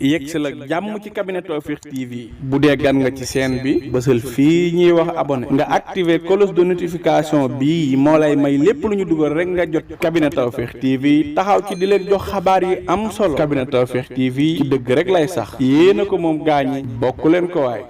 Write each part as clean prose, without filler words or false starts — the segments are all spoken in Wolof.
yegsi la jàmm ci cabinet Tawfekh TV bu dee gan nga ci chaîne bi bësal fii ñuy wax abonné nga activer cloche de notification bi moo lay may lépp lu ñu dugal rek nga jot cabinet Tawfekh TV taxaw ci di leen jox xabaar yi am solo cabinet Tawfekh TV ci dëgg rek lay sax yéena ko moom gaañi bokk leen ko waay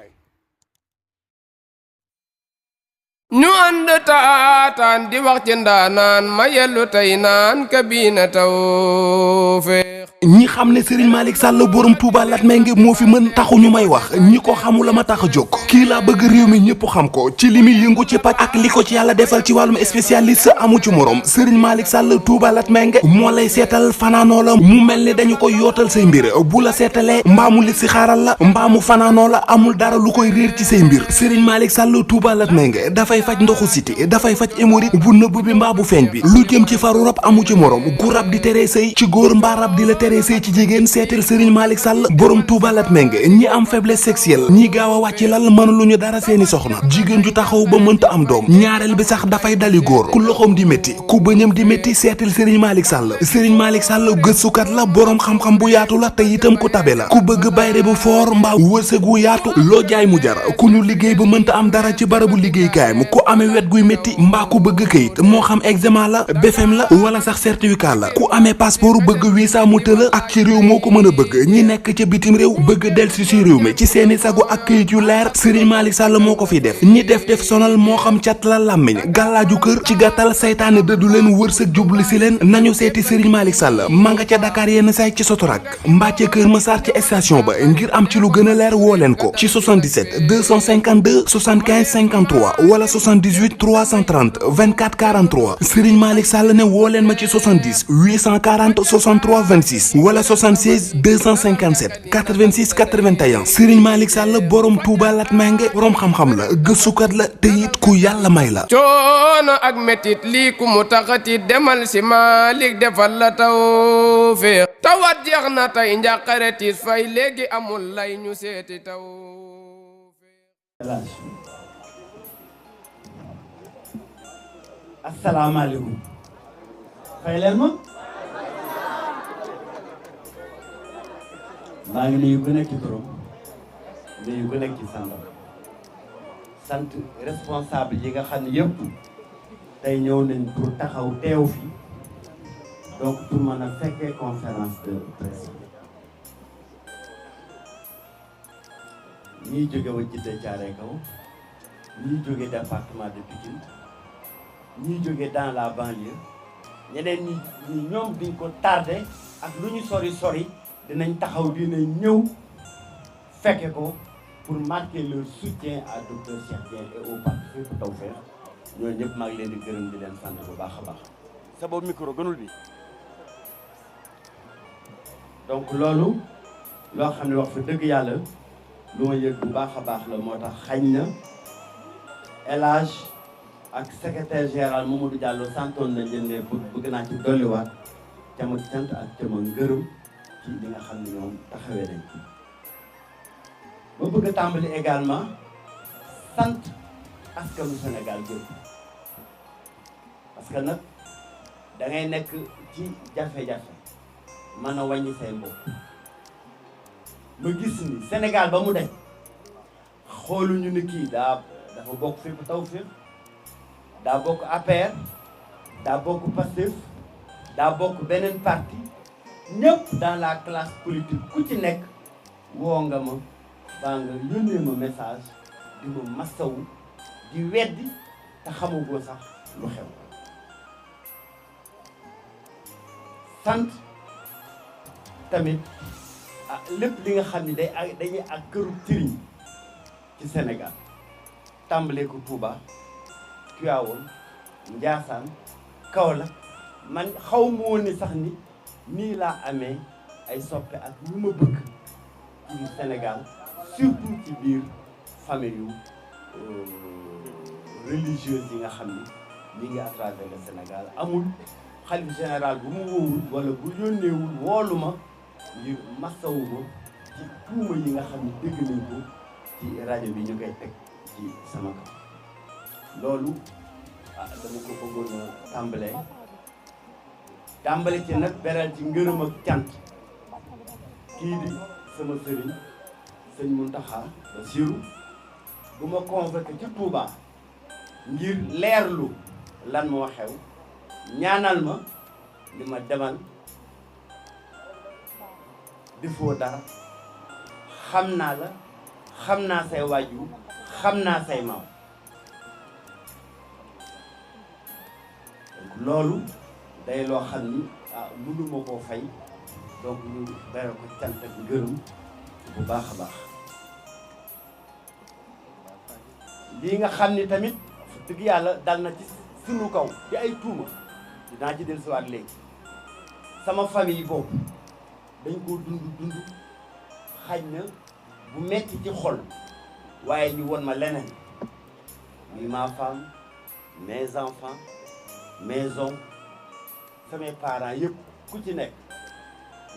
ñu ànd taataan di wax ci ndaanaan ma yellu tey naan Cabinet Tawfekh ñi xam ne Serigne Malick Sall borom Touba Latmingué moo fi mën taxu ñu may wax ñi ko xamul la ma tax a jóg kii laa bëgg réew mi ñëpp xam ko ci li muy yëngu ci paj ak li ko ci yàlla defal ci wàllum spécialiste amu ci morom Serigne Malick Sall Touba Latmingué moo lay seetal fanaanoo la mu mel ni dañu koy yootal say mbir bu la seetalee mbaamu li si xaaral la mbaamu fanaanoo la amul dara lu koy réer ci say mbir Serigne Malick Sall Touba Latmingué dafay faj ndoxu siti dafay faj hémorroïde bu nëbb bi mbaa bu feeñ bi lu jëm ci faru rab amu ci morom gu rab di teree sëy ci góor mbaa rab di la teree sëy ci jigéen seetal Serigne Malick Sall borom Touba Latmingué ñi am faiblesse sexuelle ñi gaaw a wàcc lal mën lu ñu dara seeni soxna jigéen ju taxaw ba mënta am doom ñaareel bi sax dafay dali góor ku loxoom di métti ku bëñam di métti seetal Serigne Malick Sall Serigne Malick Sall gëstukat la borom xam-xam bu yaatu la te itam ku tabe la ku bëgg bayre bu foor mbaa wërsëg wu yaatu loo jaay mu jar ku ñu liggéey ba mënta am dara ci barabu liggéeykaayam ku amee wet guy métti mbaa ku bëgg këyit moo xam examen la BFEM la wala sax certificat la ku amee passeport bëgg visa mu tëla ak ci réew moo ko mën a bëgg ñi nekk ca bitim réew bëgg delsi ci réew mi ci seeni sagu ak këyit yu leer Serigne Malick Sall moo ko fi def ñi def sonal moo xam cat la làmmiñ gàllaaju kër ci gàttal saytaane dëddu leen wërsëg jublu si leen nañu seeti Serigne Malick Sall ma nga ca Dakar yenn say ci Sotorak mbaa ca Kër Massar ci station ba ngir am ci lu gën a leer woo leen ko ci 77 252 75 53 wala 78 330 24 43 Serigne Malick Sall ne woo leen ma ci 70 840 63 26 wala 76 257 86 81 Serigne Malick Sall borom Touba Latmingué borom xam-xam la gëstukat la te it ku yàlla may la. coono ak metit lii ku mu taxati demal si Malick defal la Tawfekh tawat jeex na tey njàqare tiis fay léegi amul lay ñu seeti Tawfekh. asalaamaaleykum fay leen ma maa ngi nuyu ku nekk ci turam nuyu ku nekk ci santam sant responsable yi nga xam ne yëpp tey ñëw nañ pour taxaw teew fi donc pour mën a fekkee conférence de presse ñiy jóge wa Djiddah Thiaroye Kaw ñiy jóge département de Pikine ñiy jóge dans la banlieue ñeneen ñi ñoom duñ ko tardé ak lu ñu sori sori dinañ taxaw dinañ ñëw fekke ko pour marquer leur soutien à docteur Cheikh Dieng et au parti Tawfekh ñooñu ñëpp maa ngi leen di gërëm di leen sant bu baax a baax. sa boobu micro gënul bi donc loolu loo xam ne wax fa dëgg yàlla lu ma yëg bu baax a baax la moo tax xañ na El Hadj ak secrétaire général Mamadou Diallo santoon nañ leen ne bëgg naa ci dolliwaat cama cant ak cama ngërëm ci li nga xam ne ñoom taxawee nañ ci. ma bëgg a tàmbali également sant askanu Sénégal gépp parce que nag da ngay nekk ci jafe-jafe mën a wàññi say mbokk ma gis ni Sénégal ba mu daj xooluñu ni kii dafa bokk fépp Tawfekh daa bokk APR daa bokk Pastef daa bokk beneen parti ñëpp dans la classe politique ku ci nekk woo nga ma baa nga yónnee ma message di ma massawu di weddi te xamagoo sax lu xew sant tamit lépp li nga xam ne dañuy ak këru tiriñ ci Sénégal tàmbalee ko Touba Tivaouane Ndiassane Kaolack man xaw ma woon ni sax ni nii laa amee ay soppe ak ñu ma bëgg ci Sénégal surtout ci biir famille religieuse yi nga xam ni ñi ngi à travers le Sénégal amul xalif général bu mu woowul wala bu yónneewul woolu ma ngir masawu ma ci tuuma yi nga xam ne dégg nañ ko ci rajo bi ñu koy teg ci sama kaw loolu dama ko bëggoon a tàmbale ci nag beral ci ngërëm ak cant kii di sama sëriñ sëñ Mountakha Bassirou bu ma convoqué ci Touba ngir leerlu lan moo xew ñaanal ma li ma demal defoo dara xam naa la xam naa say waajur xam naa say maam donc loolu day loo xam ni mënuma koo fay donc ñu beral ko cant ak ngërëm bu baax a baax lii nga xam ni tamit dëgg yàlla dal na ci sunu kaw di ay tuuma dinaa ci dellusiwaat léegi sama famille boobu dañ koo dund xaj na bu metti ci xol waaye ñu won ma leneen muy ma femme mes enfants mes hommes samay parents yëpp ku ci nekk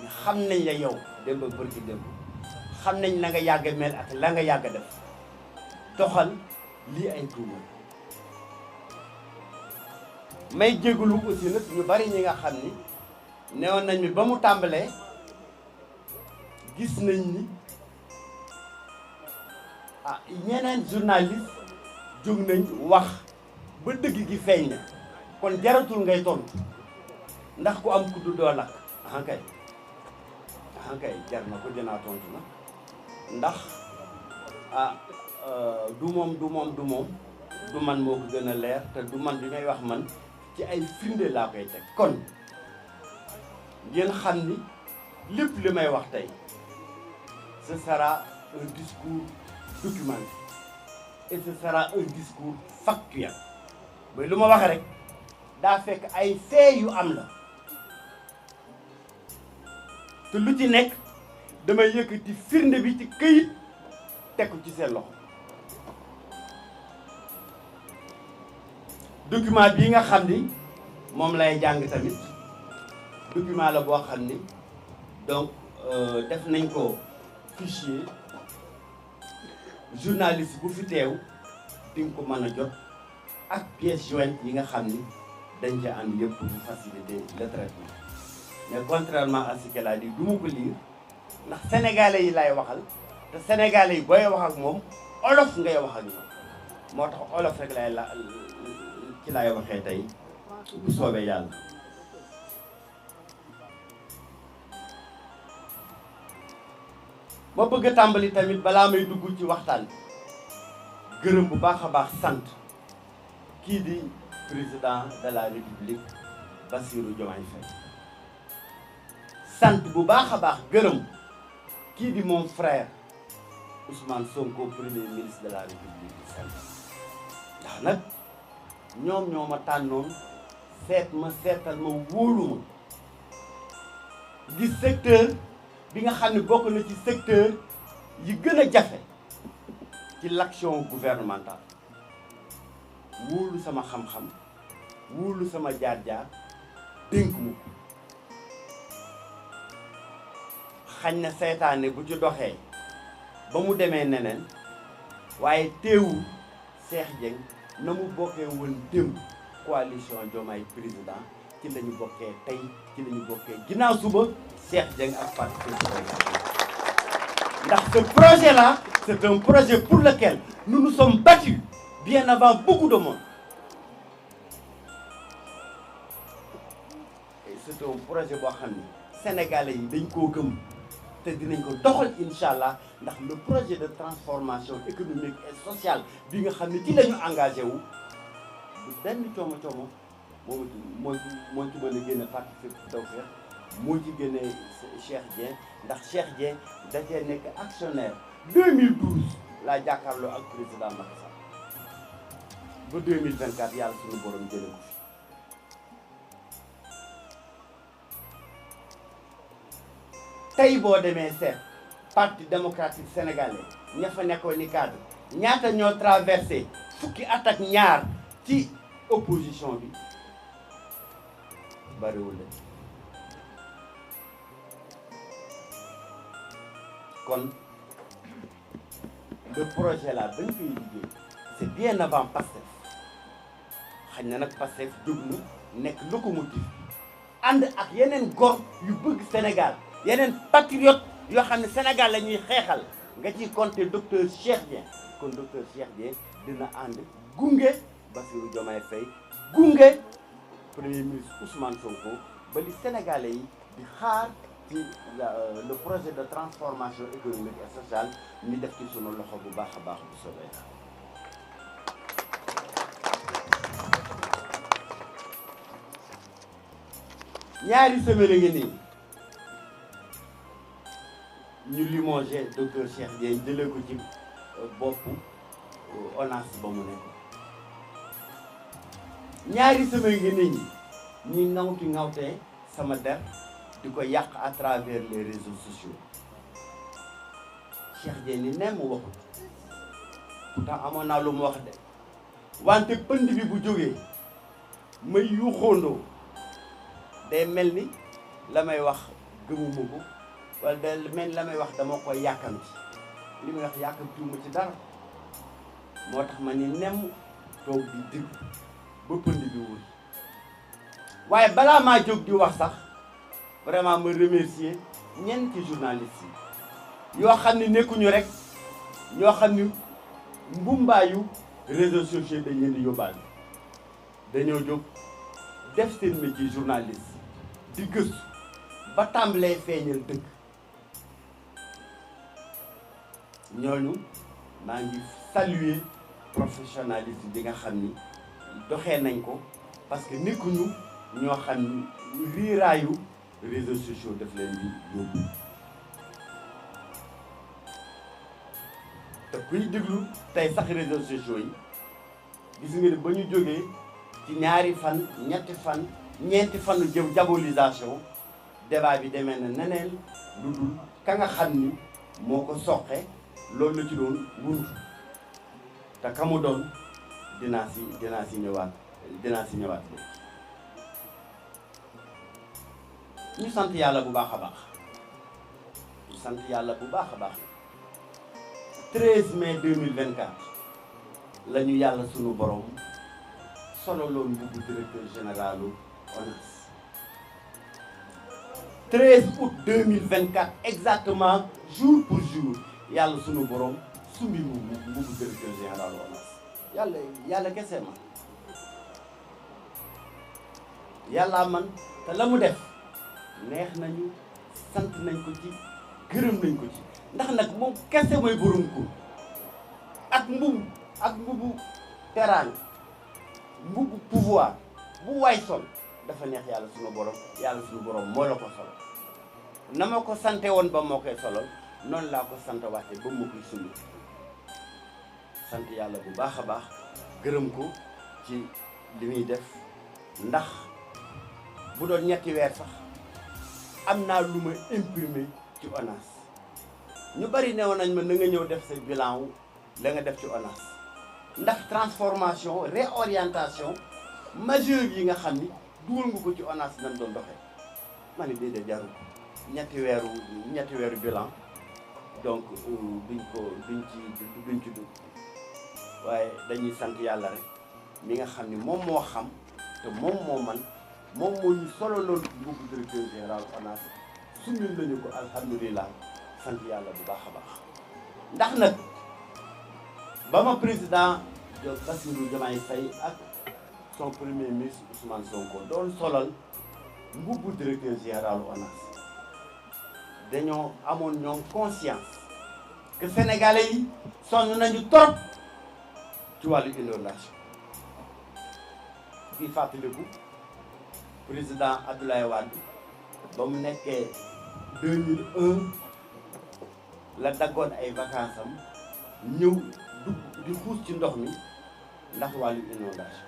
ñu xam nañ la yow démb ak bërki démb xam nañ la nga yàgg mel ak la nga yàgg def toxal lii ay tuuma may jégalu aussi nag ñu bari ñi nga xam ni newoon nañ mi ba mu tàmbalee gis nañ ni ñeneen journaliste jóg nañ wax ba dëgg gi feeñ na kon jaratul ngay tontu ndax ku am kuddu doo lakk ahankay jar na ko dinaa tontu na ndax du moom du man moo ko gën a leer te du man bi ngay wax man ci ay firnde laa koy teg kon ngeen xam ni lépp li may wax tey ce sera un discours documenté et ce sera un discours factuel ba lu ma wax rek daa fekk ay fait yu am la te lu ci nekk damay yëkkati firnde bi ci këyit teg ko ci seen loxo document bii nga xam ni moom lay jàng tamit document la boo xam ni donc def nañ ko fichier journaliste bu fi teew di nga ko mën a jot ak pièces jointes yi nga xam ni dañ ca am yëpp pour faciliter le traitement mais contrairement à ce qu'elle a dit du ma ko lire ndax sénégalais yi lay waxal te sénégalais yi booy wax ak moom olof ngay wax ak ñoom moo tax olof rek ci lay waxee tey bu soobee yàlla. ma bëgg a tàmbali tamit balaa may dugg ci waxtaan bi gërëm bu baax a baax sant kii di président de la république Bassirou Diomaye Faye sant bu baax a baax gërëm kii di mon frère Ousmane Sonko premier ministre de la république du Sénégal ndax nag ñoom ñoo ma tànnoon seetal ma wóolu ma gis secteur bi nga xam ne bokk na ci secteur yi gën a jafe ci l'action gouvernementale wóolu sama xam-xam wóolu sama jaar-jaar dénk mu xañ na seytaane bu ci doxee ba mu demee neneen waaye teewul Cheikh Dieng na mu bokkee woon démb coalition Diomaye président ci la ñu bokkee tey ci la ñu bokkee ginnaaw suba Cheikh Dieng ak parti président ndax ce projet là c'est un projet pour lequel nous nous sommes battus bien avant beaucoup de monde et c'est un projet boo xam ni sénégalais yi dañ koo gëm te dinañ ko doxal incha allah ndax le projet de transformation économique et sociale bi nga xam ne ci la ñu engagé wu du benn coomo moo ci mën a génne parti Tawfekh moo ci génne Cheikh Dieng ndax Cheikh Dieng da cee nekk actionnaire 2012 laa jàkkaarloo ak président Macky Sall ba 2024 yàlla suñu borom jële ko fi tey boo demee seet parti démocratique sénégalais ña fa nekkoon ni cadre ñaata ñoo traversé fukki at ak ñaar ci opposition bi bariwul la kon le projet là bañ koy liggéey c'est bien avant Pastef xañ na nag Pastef jóg na nekk locomotive ànd ak yeneen góor yu bëgg Sénégal yeneen patriote yoo xam ne Sénégal la ñuy xeexal nga ciy compter docteur Cheikh Dieng kon docteur Cheikh Dieng dina ànd gunge Bassirou Diomaye Faye gunge premier ministre Ousmane Sonko ba li Sénégalais yi di xaar ci le projet de transformation économique et sociale ñu def ci sunu loxo bu baax a baax bu soobee ñaari semaine ngi nii ñu limogé docteur Cheikh Dieng jëlee ko ci boppu ONAS ba mu nekk ñaari semaine ngi nii ñi ŋawtee sama der di ko yàq à travers les réseaux sociaux Cheikh Dieng ni nem mu waxut pourtant amoon naa lu mu wax de wante pënd bi bu jógee may yuuxóondoo day mel ni la may wax gëmuma ko wala day mel ni la may wax dama koy yàkkamti li may wax yàkkamtiwuma ci dara moo tax ma ni nem toog di déglu ba pënd bi wul waaye balaa maa jóg di wax sax vraiment ma remercier ñeenti journalistes yi yoo xam ne nekkuñu rek ñoo xam ni mbumbaayu réseaux sociaux dañ leen di yóbbaale dañoo jóg def seen métier journaliste di gëstu ba tàmbalee feeñal dëgg ñooñu maa ngi saluer professionnalisme bi nga xam ni doxee nañ ko parce que nekkuñu ñoo xam ni riiraayu réseaux sociaux daf leen di yóbbu te kuy déglu tey sax réseaux sociaux yi gis nga ne ba ñu jógee ci ñaari fan ñetti fan ñeenti fanu diabolisation débat bi demee na neneen lu dul ka nga xam ni moo ko soqe loolu la ci doon wuntu te ka mu doon dinaa si ñëwaat ñu sant yàlla bu baax a baax ñu sant yàlla bu baax a baax 13 mai 2024 la ñu yàlla sunu borom solo loolu mbubbu directeur généralu ONAS 13 août 2024 exactement jour pour jour yàlla sunu borom sumbi mbubbu directeur généralu ONAS yàlla kese man yàlla man te la mu def neex nañu sant nañ ko ci gërëm nañ ko ci ndax nag moom kese mooy borom ko ak mbubu teraanga mbubu pouvoir bu waay sol dafa neex yàlla sunu borom moo la ko solo na ma ko sante woon ba moo koy solol noonu laa ko sant waate ba moo koy sumbi sant yàlla bu baax a baax gërëm ko ci li muy def ndax bu doon ñetti weer sax am naa lu ma imprimé ci ONAS ñu bari newoon nañ ma na nga ñëw def sa bilan wu la nga def ci ONAS ndax transformation réorientation majeure yi nga xam ni dugal nga ko ci ONAS nañ doon doxee ma ne déedéet jarul ñetti weeru bilan donc duñ ci dugg waaye dañuy sant yàlla rek mi nga xam ni moom moo xam te moom moo man moom moo ñu solo loolu mbubbu directeur général ONAS suñu lañu ko alhamdulilah sant yàlla bu baax a baax ndax nag ba ma président Bassirou Diomaye Faye ak son premier ministre Ousmane Sonko doon solal mbubbu directeur général ONAS dañoo amoon ñoom conscience que sénégalais yi sonn nañu trop ci wàllu inondation fii fàttaliku président Abdoulaye Wade ba mu nekkee 2001 la daggoon ay vacances am ñëw di xuus ci ndox mi ndax wàllu inondation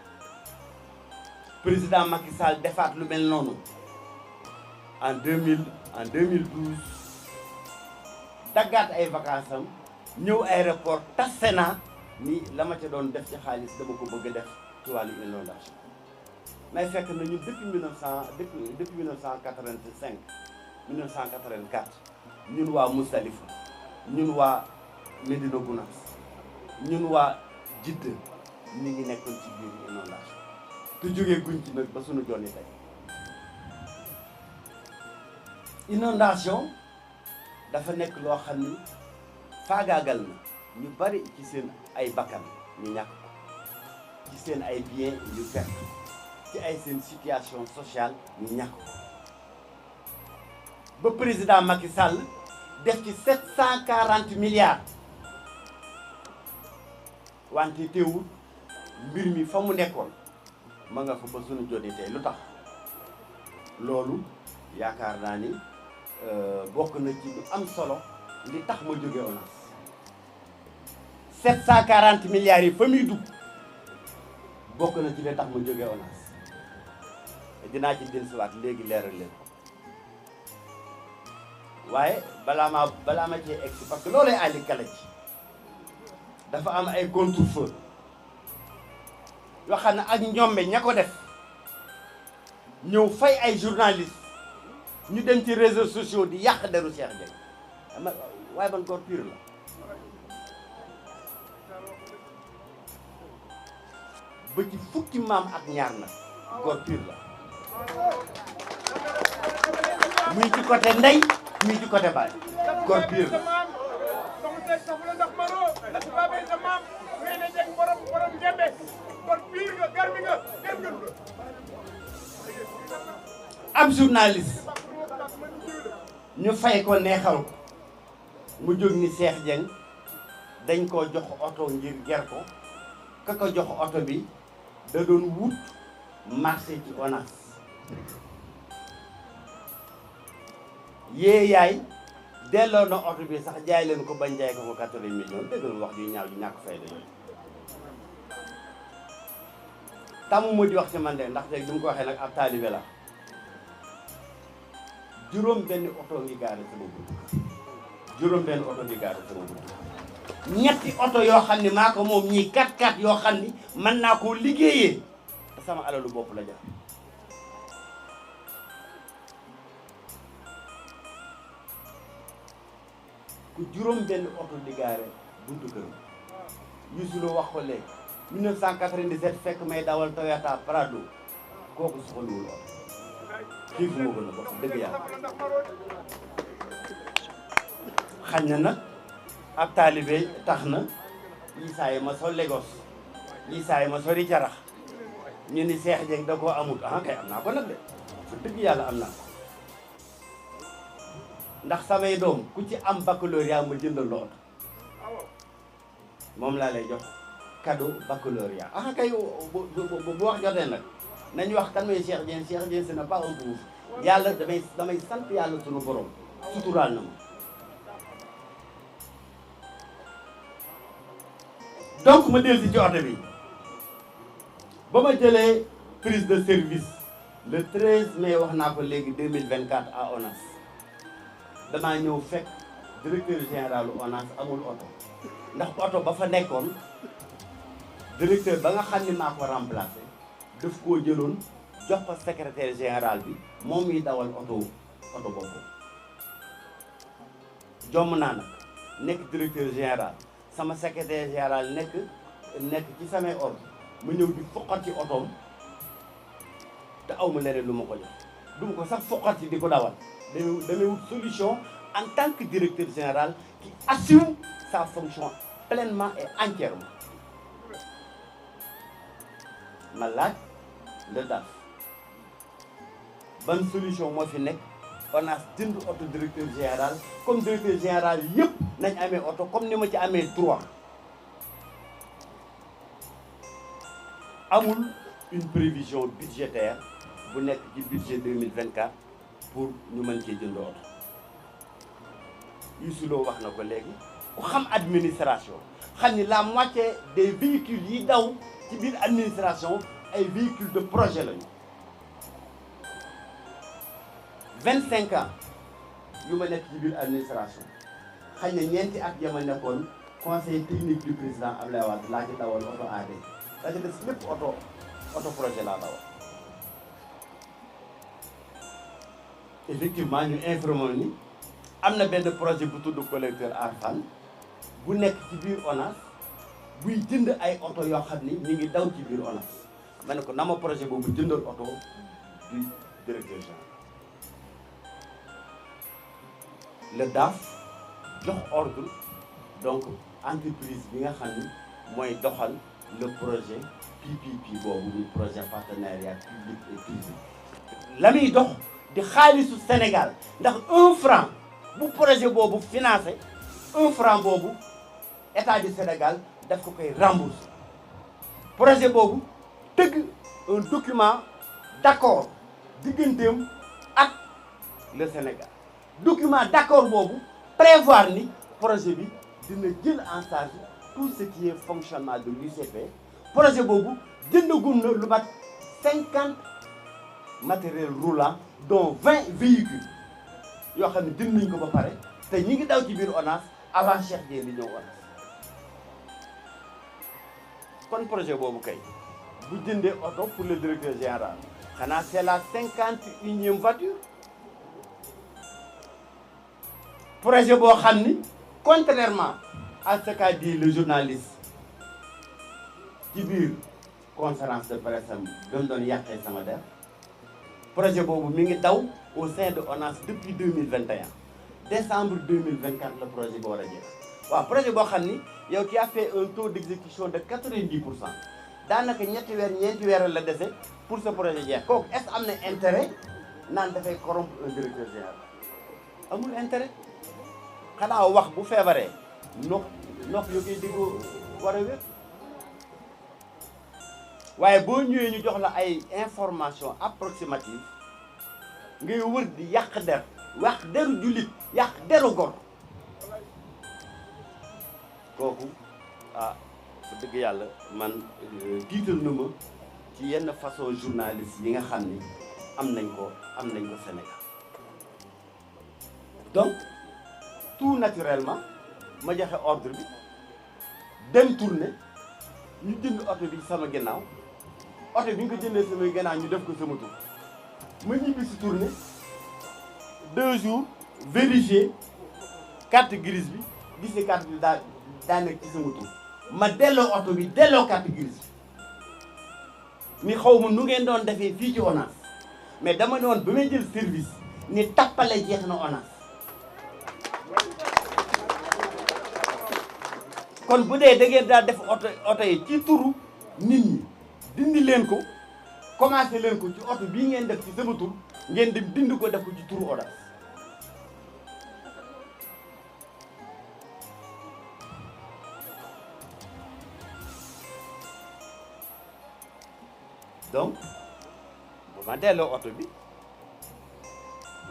président Macky Sall defaat lu mel noonu en 2012 daggaat ay vacances am ñëw aéroport tas Sénat ni la ma ca doon def ci xaalis dama ko bëgg a def ci wàllu inondation mais fekk na ñun depuis 1985 1984 ñun waa Mousdalifa ñun waa Médina Gounass ñun waa Jidda ñu ngi nekkoon ci biir inondation te jógee guñ ci nag ba suñu jonni tey inondation dafa nekk loo xam ni faagaagal na ñu bari ci seen ay bakkan ñu ñàkk ko ci seen ay biens ñu perte ci ay seen situation sociale ñu ñàkk ko ba président Macky Sall def ci 740 milliards wante teewul mbir mi fa mu nekkoon ma nga fa ba sunu jotee tey lu tax loolu yaakaar naa ni bokk na ci lu am solo li tax ma jóge ONAS 740 milliards yi fa muy dugg bokk na ci li tax ma jóge ONAS dinaa ci dellusiwaat léegi leeral leen waaye balaa ma cee egg si parce que loolay àlli kala ci dafa am ay contre-feu yoo xam ne ak ñombe ña ko def ñëw fay ay journalistes ñu dem ci réseaux sociaux di yàq deru Cheikh Dieng waaye man góor pire la ba ci fukki maam ak ñaar nag góor pire la muy ci côté ndey muy ci côté baay góor pire la ab journaliste ñu fay ko neexal ko mu jóg ni Cheikh Dieng dañ koo jox oto ngir ger ko ka ko jox oto bi da doon wut marché ci ONAS yee yaay delloo na oto bi sax jaay leen ko bañ jaay ko ko 80 millions dégg nga wax ju ñaaw ju ñàkk fayda yooyu tamu mu di wax ci man de ndax tey du mu ko waxee nag ab taalibe la juróom benn oto ngi gaare sama bunt juróom benn oto ngi gaare sama bunt ñetti oto yoo xam ne maa ko moom ñii 4x4 yoo xam ni mën naa koo liggéeyee te sama alalu bopp la jar ku juróom benn oto di gaare buntu kër Youssou Lo wax ko léegi 1997 fekk may dawal Toyota Prado kooku soxalul oto xiif moo gën a bokk dëgg yàlla xañ na nag ab taalibe tax na yi saa yi ma sol Lagos yi saa yi ma sori Carax ñu ni Cheikh Dieng da koo amut ah kay am naa ko nag de fa dëgg yàlla am naa ko ndax samay doom ku ci am baccalauréat ma jëndal la oto moom laa lay jox cadeau baccalauréat ah kay bu wax jotee nag nañu wax kan mooy Cheikh Dieng Cheikh Dieng ce n'est pas un pauvre yàlla damay sant yàlla sunu borom suturaal na ma donc ma dellu si ci oto bi ba ma jëlee prise de service le 13 mai wax naa ko léegi 2024 à ONAS damaa ñëw fekk directeur général ONAS amul oto ndax oto ba fa nekkoon directeur ba nga xam ni maa ko remplacé daf koo jëloon jox ko secrétaire général bi moom mi dawal oto boobu jomm naa nag nekk directeur général sama secrétaire général nekk ci samay ordre ma ñëw di foqat ci otoom te aw ma leneen lu ma ko jox du ma ko sax foqat ci di ko dawal damay wut solution en tant que directeur général qui assume sa fonction pleinement et entièrement ma laaj le DAF ban solution moo fi nekk ONAS jënd oto directeur général comme directeur général yëpp nañ amee oto comme ni ma ci amee 3 amul une prévision budgétaire bu nekk ci budget 2024 pour ñu mën cee jënd oto Youssou Lo wax na ko léegi ku xam administration xam ni la moitié des véhicules yi daw ci biir administration ay véhicules de projet lañu 25 ans yu ma nekk ci biir administration xëy na ñeenti at ya ma nekkoon conseil technique du président Abdoulaye Wade laa ci dawal oto AD laa ci des lépp oto projet laa dawal effectivement ñu informé ni am na benn projet bu tudd collecteur Arfan bu nekk ci biir ONAS buy jënd ay oto yoo xam ni ñu ngi daw ci biir ONAS ma ne ko na ma projet boobu jëndal oto du directeur général le DAF jox ordre donc entreprise bi nga xam ni mooy doxal le projet PPP boobu muy projet partenariat public et privé la muy dox di xaalisu Sénégal ndax 1 franc bu projet boobu financé 1 franc boobu état du Sénégal daf ko koy rembourser projet boobu tëgg un document d'accord digganteem ak le Sénégal document d'accord boobu prévoir ni projet bi dina jël en charge tout ce qui est fonctionnement de l'UCP projet boobu jëndagum na lu mat 50 matériels roulants dont 20 véhicules yoo xam ne jënd nañ ko ba pare te ñi ngi daw ci biir ONAS avant Cheikh Dieng di ñëw ONAS kon projet boobu kay bu jëndee oto pour le directeur général xanaa c'est la 51e voiture projet boo xam ni contrairement à ce qu'a dit le journaliste ci biir conférence de presse am doon yàqee sama der projet boobu mi ngi daw au sein de ONAS depuis 2021 décembre 2024 le projet bi war a jeex waaw projet boo xam ni yow qui a fait un taux d'exécution de 90% daanaka ñeenti weer la dese pour ce projet jeex kooku est-ce am na intérêt naan dafay corrompre un directeur général amul intérêt xanaa wax bu feebaree nopp yoo koy déggoo war a wér waaye boo ñëwee ñu jox la ay information approximative ngay wër di yàq der wax deru jullit yàq deru gor kooku ah su dëgg yàlla man tiital na ma ci yenn façon journaliste yi nga xam ni am nañ ko Sénégal donc tout naturellement ma joxe ordre bi dem tourner ñu jënd oto bi sama ginnaaw oto bi ñu ko jëndee sama ginnaaw ñu def ko sama tur ma ñibbi si tourner 2 jours vérifier carte grise bi gis carte bi daa nekk ci sama tur ma delloo oto bi delloo carte grise bi mi xaw ma nu ngeen doon defee fii ci ONAS mais dama ne woon ba may jël service ni tappale jeex na ONAS kon bu dee da ngeen daal def oto yi ci turu nit ñi dindi leen ko commencé leen ko ci oto bii ngeen def ci sama tur ngeen dem dindi ko def ko ci turu ONAS donc bu ma delloo oto bi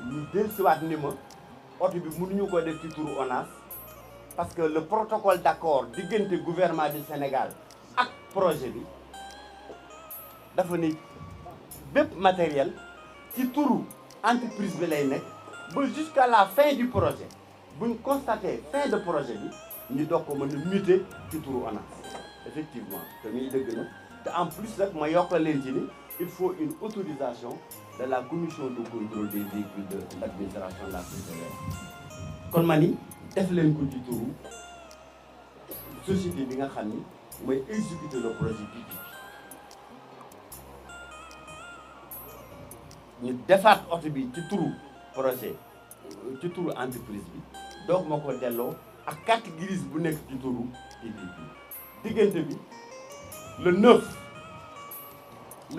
ñu dellusiwaat ni ma oto bi mënuñu ko def ci turu ONAS parce que le protocole d'accord diggante gouvernement du Sénégal ak projet bi dafa ni bépp matériel ci turu entreprise bi lay nekk ba jusqu'à la fin du projet buñ constaté fin de projet bi ñu doog ko mën a muter ci turu ONAS effectivement te muy dëgg na te en plus nag ma yokkal leen ci ni il faut une autorisation de la commission de contrôle des véhicules de l'administration de la Présidence kon ma ni def leen ko ci turu société bi nga xam ni mooy exécuter le projet PPP ñu defaat oto bi ci turu projet ci turu entreprise bi donc ma ko delloo ak carte grise bu nekk ci turu PPP diggante bi le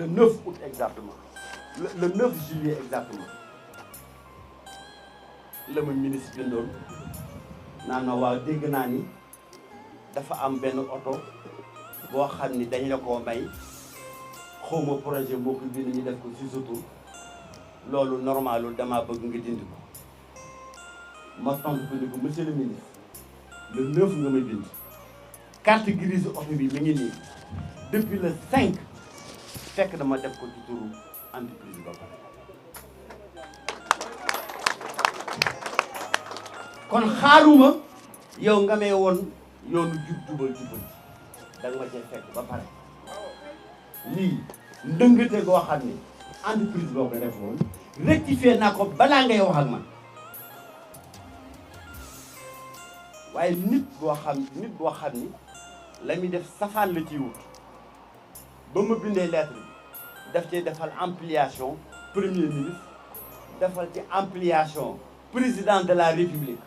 9 août exactement le 9 juillet exactement la ma ministre bindoon naan ma waaw dégg naa ni dafa am benn oto boo xam ni dañ la koo may xawma projet moo ko bind ñu def ko ci sa tur loolu normalul damaa bëgg nga dindi ko ma tontu ko ni ko monsieur le ministre le 9 nga may bind carte grise oto bi mi ngi nii depuis le 5 fekk dama def ko ci turu entreprise ba pare kon xaaruma yow nga may woon yoonu jubal da nga ma cee fekk ba pare lii ndëngate goo xam ne entreprise boo ko def woon rectifier naa ko balaa ngay wax ak man waaye nit boo xam ni la muy def safaan la ciy wut ba ma bindee lettre bi daf cee defal ampliation premier ministre defal ci ampliation président de la république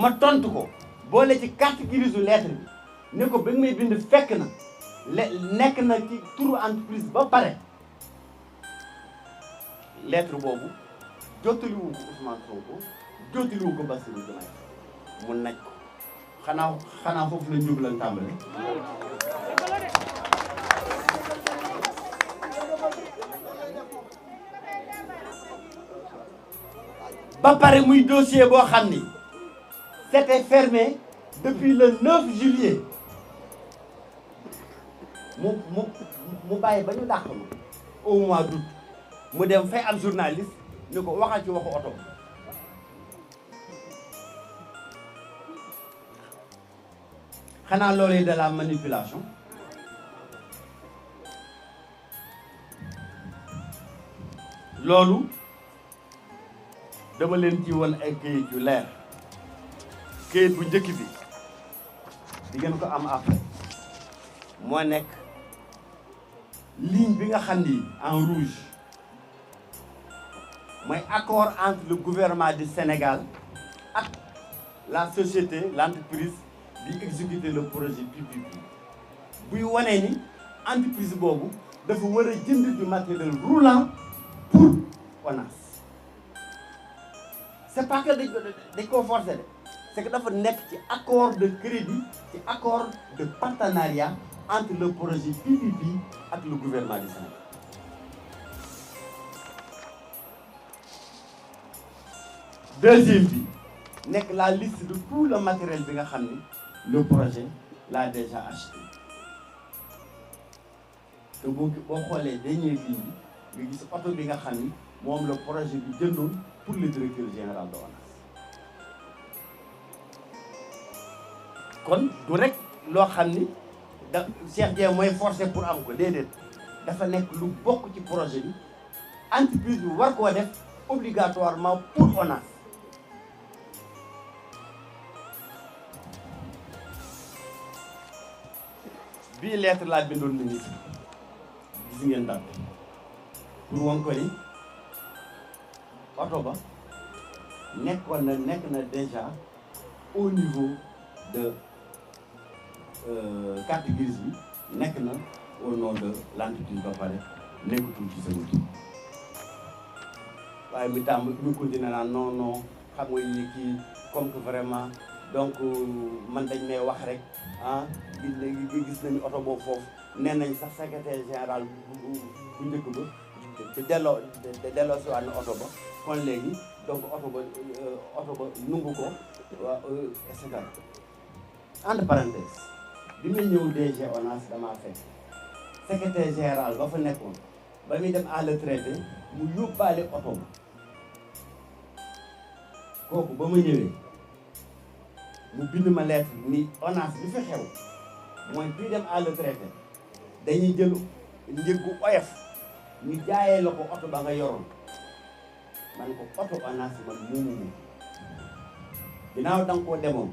ma tontu ko boole ci carte grise lettre bi ne ko ba nga may bind fekk na nekk na ci turu entreprise ba pare lettre boobu jottaliwu ko Ousmane Sonko jottaliwu ko Bassirou Diomaye mu naj ko xanaa foofu la njublan tàmbale ba pare muy dossier boo xam ni c'était fermé depuis le 9 juillet mu bàyyi ba ñu dàq ma au mois d'août mu dem fay am journaliste ni ko waxal ci waxu oto xanaa loolee de la manipulation loolu dama leen ci woon ay këyit yu leer këyit bu njëkk bi di ngeen ko am après moo nekk ligne bi nga xam ni en rouge mooy accord entre le gouvernement du Sénégal ak la société l'entreprise bi exécuter le projet PPP buy wane ni entreprise boobu dafa war a jënd du matériel roulant pour ONAS c'est pas que dañ koo forcer de c'est que dafa nekk ci accord de crédit ci accord de partenariat entre le projet PPP ak le gouvernement du Sénégal deuxième bi nekk la liste de tout le matériel bi nga xam ni le projet l'a déjà acheté te boo xoolee dernière ligne bi nga gis oto bi nga xam ni moom le projet bi jëndoon pour le directeur général de ONAS kon du rek loo xam ni da Cheikh Dieng mooy forcé pour am ko déedéet dafa nekk lu bokk ci projet bi entreprise bi war koo def obligatoirement pour ONAS bii lettre laa bindoon ministre gis ngeen date pour won ko ni oto ba nekk na déjà au niveau de carte grise bi nekk na au nom de l'entreprise ba pare nekkatul ci sama tur waaye mi continué naan non xam nga ni kii comme que vraiment donc man dañ may wax rek gis nañu oto boobu foofu nee nañ sax secrétaire général bu njëkk ba te delloo si waat na oto ba kon léegi donc oto ba nungu ko waa et cetera entre parenthèse bi muy ñëw DG ONAS damaa fekk secrétaire général ba fa nekkoon ba muy dem à la retraite mu yóbbaale oto ba kooku ba ma ñëwee mu bind ma lettre ni ONAS bi fi xew mooy kuy dem à la retraite dañuy jël njëggu oyof ñu jaayee la ko oto ba nga yoroon man ko oto ONAS man moomu ginnaaw da nga koo demoon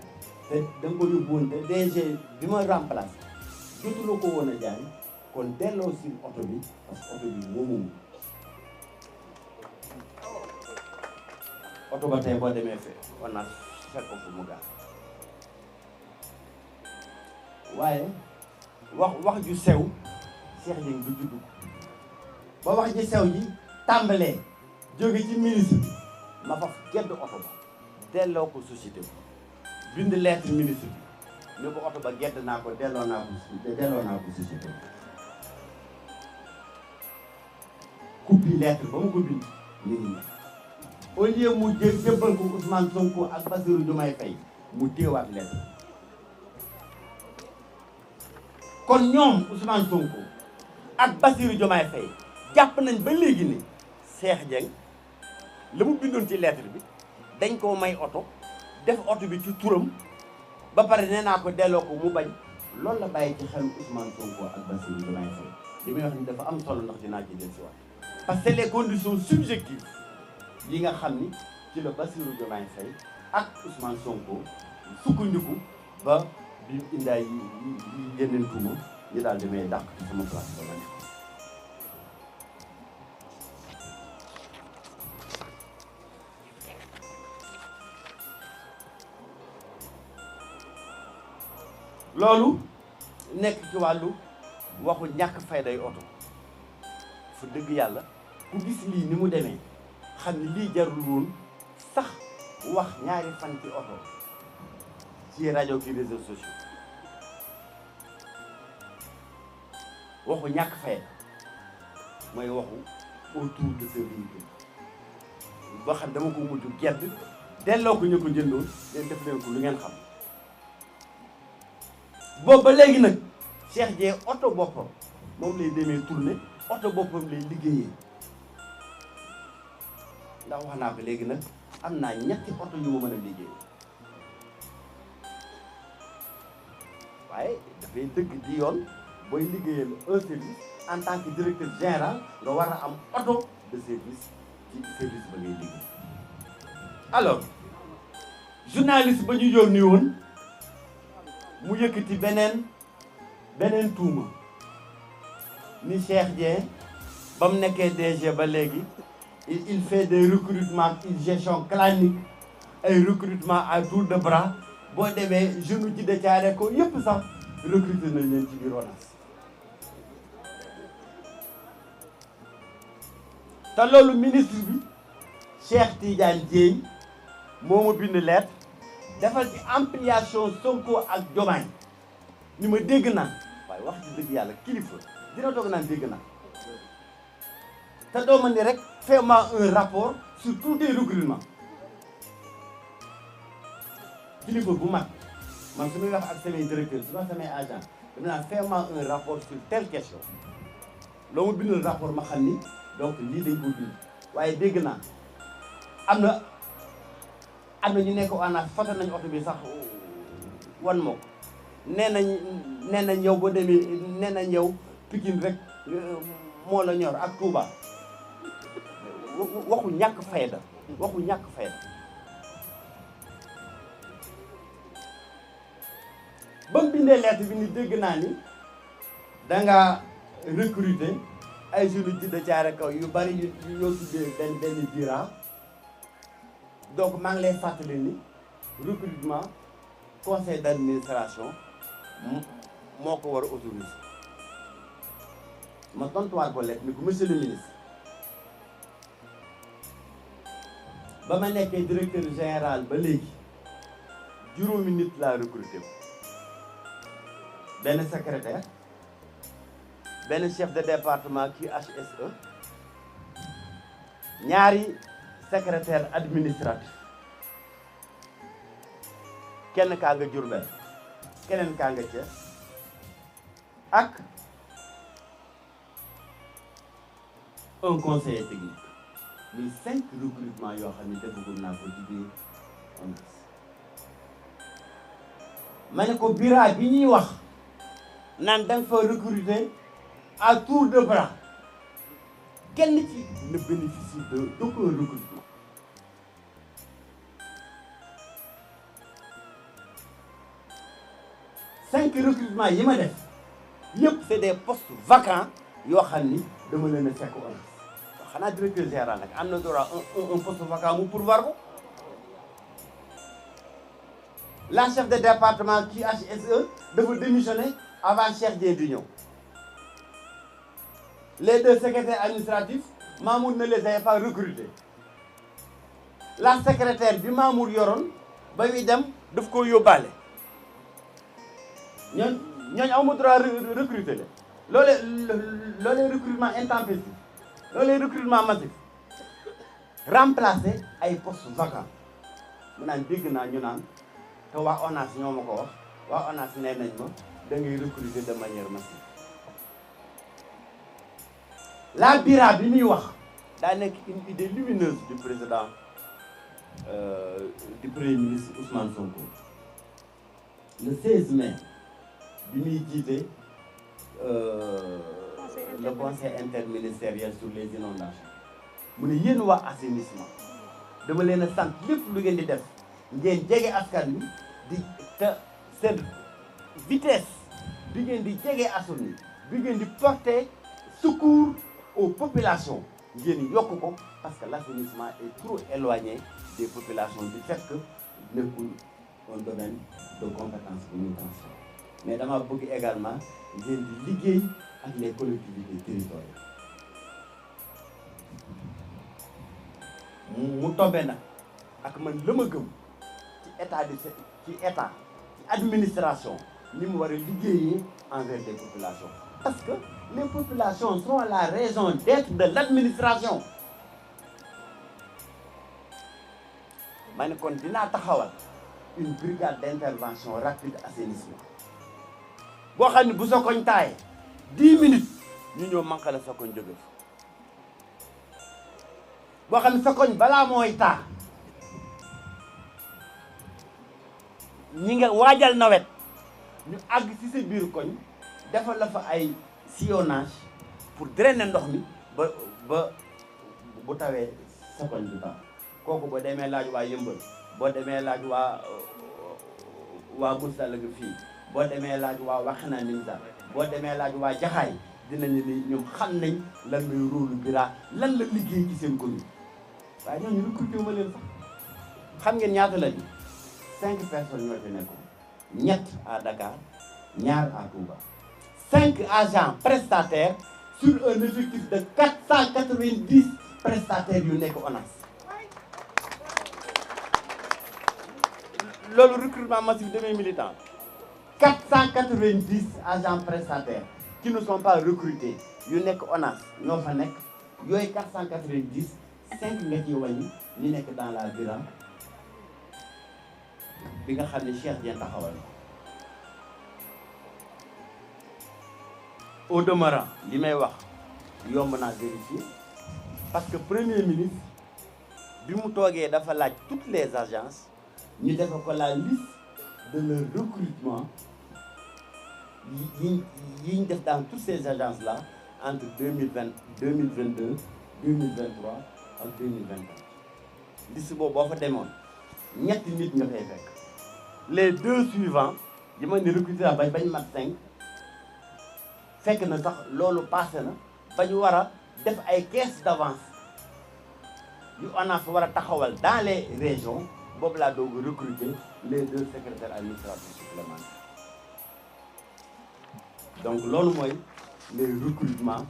te da nga ko yóbbuwoon te DG bi ma remplacé jotuloo ko woon a jaay kon delloo si oto bi parce que oto bi moomu oto ba tey boo demee fee ONAS fekk ko fu mu gaar waaye wax ju sew Cheikh Dieng du juddu ba wax ji sew ji tàmbalee jóge ci ministre bi ma faf gedd oto ba delloo ko société bi bind lettre ministre bi ni ko oto ba gedd naa ko delloo naa ko société bi copie lettre ba mu ko bind mi ngi ne au lieu mu jébbal ko Ousmane Sonko ak Bassirou Diomaye Faye mu téewaat lettre kon ñoom Ousmane Sonko ak Bassirou Diomaye Faye jàpp nañ ba léegi ni Cheikh Dieng la mu bindoon ci lettre bi dañ koo may oto def oto bi ci turam ba pare nee naa ko delloo ko mu bañ loolu la bàyyi ci xelu Ousmane Sonko ak Bassirou Diomaye Faye li may wax ni dafa am solo ndax dinaa ci dellusiwaat parce que les conditions subjectives yi nga xam ni ci la Bassirou Diomaye Faye ak Ousmane Sonko sukkandiku ba bi indaay yi yeneen tuuma ñu daal di may dàq ci sama place ba ma nekk. loolu nekk ci wàllu waxu ñàkk fayday oto fu dëgg yàlla ku gis lii ni mu demee xam ni lii jarul woon sax wax ñaari fan ci oto ci rajo ki réseaux sociaux waxu ñàkk fayda mooy waxu autour de ce véhicule boo xam dama ko mujj gedd delloo ko ñu ko jëndoon leen def leen ko lu ngeen xam boobu ba léegi nag Cheikh Dieng oto boppam moom lay demee tourné oto boppam lay liggéeyee ndax wax naa ko léegi nag am naa ñetti oto yu ma mën a liggéey waaye dafay dëgg di yoon booy liggéeyal un service en tant que directeur général nga war a am auto de service ci service ba ngay liggéey. alors journaliste ba ñu yónni woon mu yëkkati beneen tuuma ni Cheikh Dieng ba mu nekkee DG ba léegi il fait des recrutements une gestion clanique ay recrutement à tour de bras boo demee jeune ci de caare ko yëpp sax recruter nañ leen ci biir ONAS te loolu ministre bi Cheikh Tidiane Dièye moo ma bind lettre defal ci ampliation Sonko ak Diomaye ni ma dégg naa waaye wax ci dëgg yàlla kilifa dina toog naan dégg naa te doo ma ni rek fais-moi un rapport sur tous les recrutements kilifa bu mag man su may wax ak samay directeur su ma samay agent dama naan fais-moi un rapport sur telle question loo ma bindal rapport ma xam ni donc lii dañ ko bind waaye dégg naa am na ñu nekk ONAS foto nañ oto bi sax wan moo ko nee nañ yow boo demee nee nañ yow Pikine rek moo la ñor ak Touba waxu ñàkk fayda ba mu bindee lettre bi ni dégg naa ni danga recruter ay jeunes ci de caare kaw yu bari yu yoo tuddee benn bira donc maa ngi lay fàttali ni recrutement conseil d'administration moo ko war a autoriser ma tontuwaat ko lettre ni ko monsieur le ministre ba ma nekkee directeur général ba léegi juróomi nit laa recruter benn secrétaire benn chef de département QHSE ñaari secrétaire administratif kenn kaa nga Diourbel keneen kaa nga Thiès ak un conseiller technique muy 5 recrutements yoo xam ne defagul naa ko ci biir ONAS ma ne ko bureau bi ñuy wax naan da nga fa recruter à tour de bras kenn ci ne bénéficie d'aucun recrutement cinq recrutements yi ma def yëpp c'est des postes vacants yoo xam ni dama leen a fekk ONAS xanaa directeur général nag am na droit un poste vacant mu pourvoir ko la chef de département QHSE dafa démissionner avant Cheikh Dieng di ñëw les deux secrétaires administratifs Mamour ne les avait pas recrutés la secrétaire bi Mamour yoroon ba muy dem daf ko yóbbaale ñooñu amu droit recruter leen loolee recrutement intempestif loolee recrutement massif remplacer ay postes vacants mu naan dégg naa ñu naan te waa ONAS ñoo ma ko wax waa ONAS nee nañ ma da ngay recruter de manière massive la bira bi muy wax daa nekk une idée lumineuse du président du premier ministre Ousmane Sonko le 16 mai bi muy jiite le conseil interministériel sur les inondations mu ne yéen waa assainissement dama leen a sant lépp lu ngeen di def ngeen jege askan bi di te seen vitesse bi ngeen di jege askan bi ngeen di porter secours aux populations ngeen yokk ko parce que l'assainissement est trop éloigné des populations du fait que nekkul un domaine de compétence bu ñu transféré mais dama bëgg également ngeen di liggéey ak les collectivités territoriales mu tombé nag ak man la ma gëm ci état ci administration ni mu war a liggéeyee envers les populations parce que les populations sont la raison d'être de l'administration ma ne kon dinaa taxawal une brigade d'intervention rapide assainissement boo xam ne bu sa koñ taaye 10 minutes ñu ñëw manqué la sa koñ jóge fa boo xam ne sa koñ balaa mooy taa ñi nga waajal nawet ñu àgg ci sa biir koñ defal la fa ay sillonnage pour drainer ndox mi ba bu tawee sa koñ bi taa kooku boo demee laaj waa Yëmbal boo demee laaj waa Moussa Laga fii boo demee laaj waa Waxinaan Nimza boo demee laaj waa Jaxaay dinañu ni ñoom xam nañ lan mooy rôle Bira lan la liggéey ci seen commune waaye ñooñu recruté ma leen sax xam ngeen ñaata la ñu 5 personnes ñoo fi nekkoon ñett à Dakar ñaar à Touba 5 agents prestataires sur un effectif de 490 prestataires yu nekk ONAS loolu recrutement massif de mes militants 490 agents prestataires qui ne sont pas recrutés yu nekk ONAS ñoo fa nekk yooyu 490 5 nga ci wàññi ñu nekk dans la Bira bi nga xam ne Cheikh Dieng taxawal au demeurant li may wax yomb naa vérifier parce que premier ministre bi mu toogee dafa laaj toutes les agences ñu def ko la liste de leur recrutement yi ñu def dans toutes ces agences là entre 2020 2022 2023 ak 2024 liste boobu boo fa demoon ñetti nit nga fay fekk les 2 suivants yi ma ni recruté la bañ mat 5 fekk na sax loolu passé na ba ñu war a def ay caisse d'avance yu ONAS war a taxawal dans les régions boobu laa doog recruter les 2 secrétaires administratifs supplémentaires donc loolu mooy les recrutements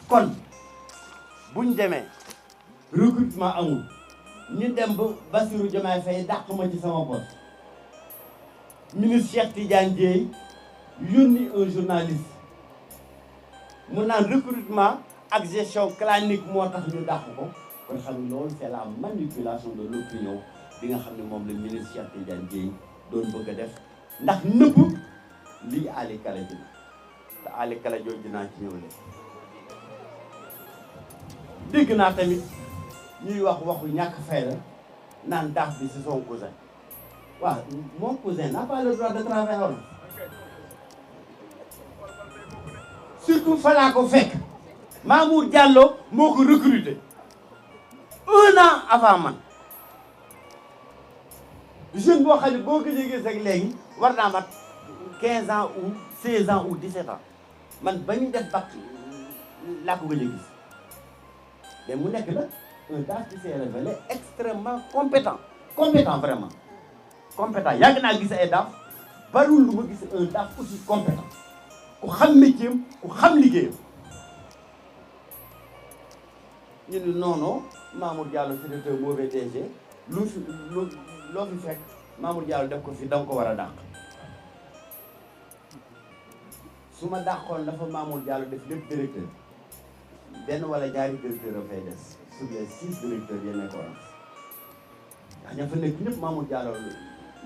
kon buñ demee recrutement amul ñu dem ba Bassirou Diomaye Faye dàq ma ci sama poste ministre Cheikh Tidiane Dièye yónni un journaliste mu naan recrutement ak gestion clanique moo tax ñu dàq ko kon xam ne loolu c'est la manipulation de l'opinion bi nga xam ne moom la ministre Cheikh Tidiane Dièye doon bëgg a def ndax nëpp lii Ali Kala ji te Ali Kala jooju dinaa ci ñëw léegi dégg naa tamit ñuy wax waxu ñàkk fayda naan daaf bi c'est son cousin waaw mon cousin n'a pas le droit de travailler surtout fa laa ko fekk Mamour Diallo moo ko recruté 1 an avant man jeune boo xam ne boo ko gis rek léegi war naa mat 15 ans ou 16 ans ou 17 ans man ba ñu def bac laa ko gëj a gis mais mu nekk la un DAF qui s'est révélé extrêmement compétent vraiment compétent yàgg naa gis ay DAF bariwul lu ma gis un DAF aussi compétent ku xam métier am ku xam liggéeyam ñu ne non Mamour Diallo c'est un mauvais DG loo fi fekk Mamour Diallo def ko fi da nga ko war a dàq su ma dàqoon dafa Mamour Diallo def lépp directeur benn wala ñaari directeur a fay des sur les 6 directeurs yi nekkoon ndax ña fa nekk ñëpp Mamour Diallo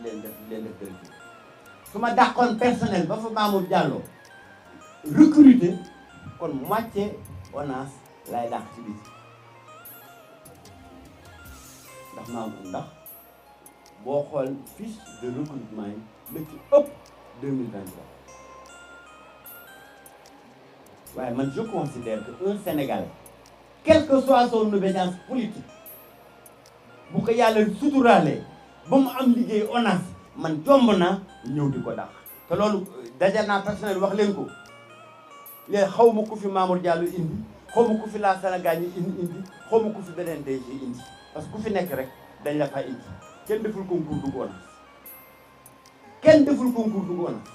leen def directeur su ma dàqoon personnel ba fa Mamour Diallo recruter kon moitié ONAS lay dàq ci biti ndax boo xool fiche de recrutement yi la ci ëpp 2023 waaye man je considère que un Sénégalais quelle que soit son obédience politique bu ko yàlla suturaalee ba mu am liggéey ONAS man jomb naa ñëw di ko dàq te loolu daje naa personnel wax leen ko léegi xaw ma ku fi Mamour Diallo indi xaw ma ku fi la Sénégal ñi indi xaw ma ku fi beneen DG indi parce que ku fi nekk rek dañ la fay indi kenn deful concours dugg ONAS kenn deful concours dugg ONAS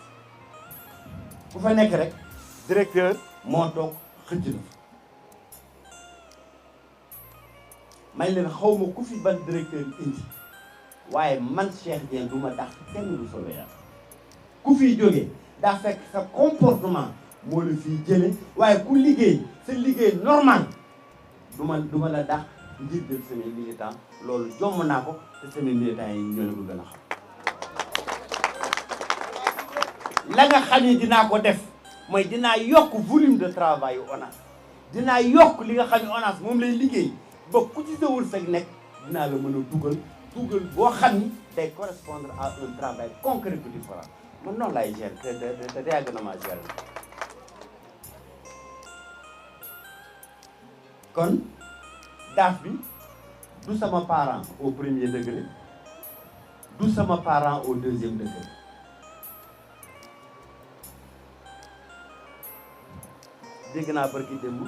ku fa nekk rek directeur moo toog xëcc na may leen xaw ma ku fi ban directeur indi waaye man Cheikh Dieng du ma dàq kenn du soobee yàlla ku fiy jógee daa fekk sa comportement moo la fiy jële waaye ku liggéey sa liggéey normal du ma la dàq ngir def samay militant loolu jomm naa ko te samay militants yi ñoo la ko gën a xam la nga xam ne dinaa ko def mooy dinaa yokk volume de travail yu ONAS dinaa yokk li nga xam ne ONAS moom lay liggéey ba ku ci sa wërsëg nekk dinaa la mën a dugal boo xam ni day correspondre à un travail concret bu différent man noonu laay gérer te yàgg na maa gérer kon daaf bi du sama parent au premier degré du sama parent au deuxième degré dégg naa barki démb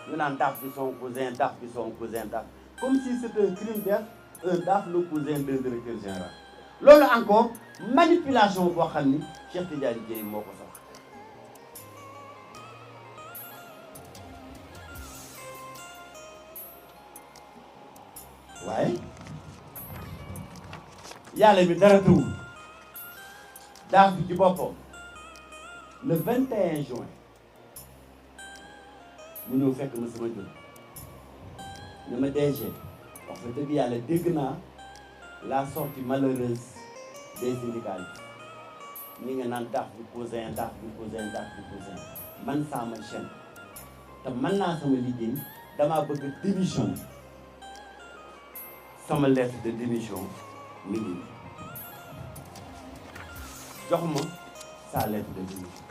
ñu naan daaf bi son cousin daaf bi son cousin daaf comme si c'était un crime d'être un daaf le cousin de directeur général loolu encore manipulation boo xam ni Cheikh Tidiane Dièye moo ko soxla waaye yàlla bi dara tëwul daaf bi ci boppam le 21 juin mu ñëw fekk ma sama jur ne ma DG wax fa dëgg yàlla dégg naa la sortie malheureuse des syndicalistes ñi nga naan daaf bi cousin daaf bi cousin daaf bi cousin man sama chaîne te man naa sama liggéey damaa bëgg démission sama lettre de démission mi ngi jox ma sa lettre de démission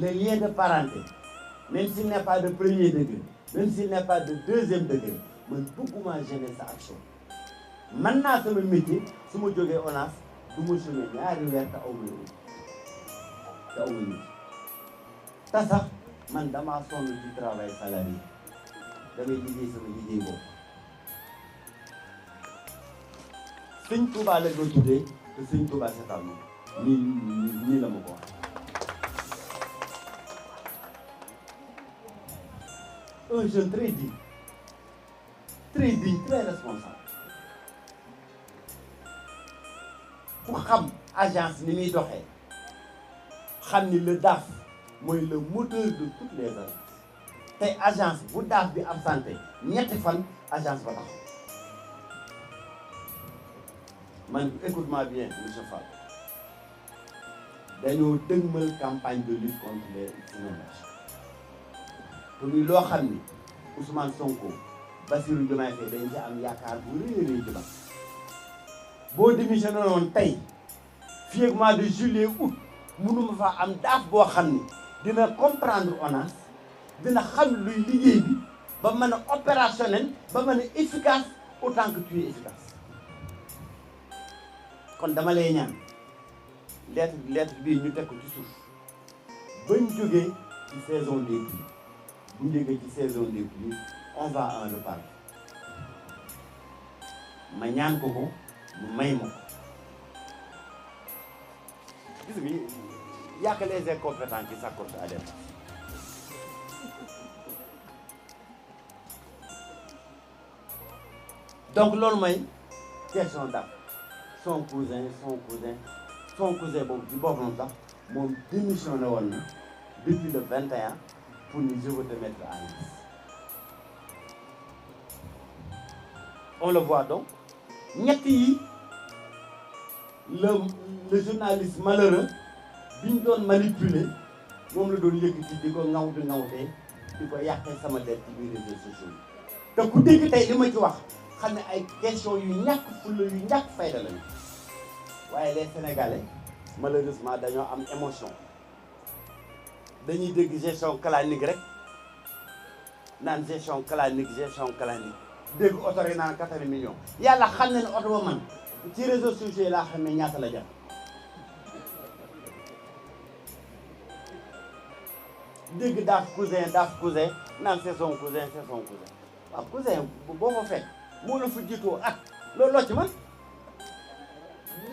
le lien de parenté même s'il n'est pas de premier degré même s'il n'est pas de deuxième degré man bëgguma gêner sa action man naa sama métier su ma jógee ONAS du ma chômer ñaari weer te aw ma nit te sax man damaa sonn ci travail salarié damay liggéey sama liggéey boobu sëñ Touba la doon tuddee te sëñ Touba seetaan ma nii la ma ko wax un jeune très digne très responsable ku xam agence ni muy doxee xam ni le DAF mooy le moteur de toutes les agences tey agence bu DAF bi absenté ñetti fan agence ba taxaw man écoute-moi bien monsieur Fall dañoo dëgmal campagne de lutte contre les inondations te muy loo xam ni Ousmane Sonko Bassirou Diomaye Faye dañ ci am yaakaar bu rëy ci ba boo démissionné woon tey fii ak mois de juillet août mënuma faa am daaf boo xam ni dina comprendre ONAS dina xam luy liggéey bi ba mën a opérationnel ba mën a efficace autant que tu es efficace kon dama lay ñaan lettre bii ñu teg ko ci suuf bañ jógee ci saison des pluies bu ñu jógee ci saison des pluies on va en reparler ma ñaan ko mu may ma ko gis nga y a que les incompétents qui s'accordent à des gens donc loolu mooy question daf son cousin boobu ci boppam sax moom démissionné woon na depuis le 21 pour ni je veux te mettre à l'aise on le voit donc ñett yi le journaliste malheureux bi ñu doon manipuler moom la doon yëkkati di ko ŋawtee di ko yàqee sama der ci biir réseaux sociaux yi te ku dégg tey li ma ci wax xam ne ay question yu ñàkk fulla yu ñàkk fayda lañu waaye les Sénégalais malheureusement dañoo am émotion dañuy dégg gestion clanique rek naan gestion clanique dégg oto rek naan 80 millions yàlla xam ne ne oto ba man ci réseaux sociaux yi laa xam ne ñaata la jar dégg daaf cousin naan c'est son cousin waaw cousin boo ko fekk moo la fa jiitoo at loolu loo ci man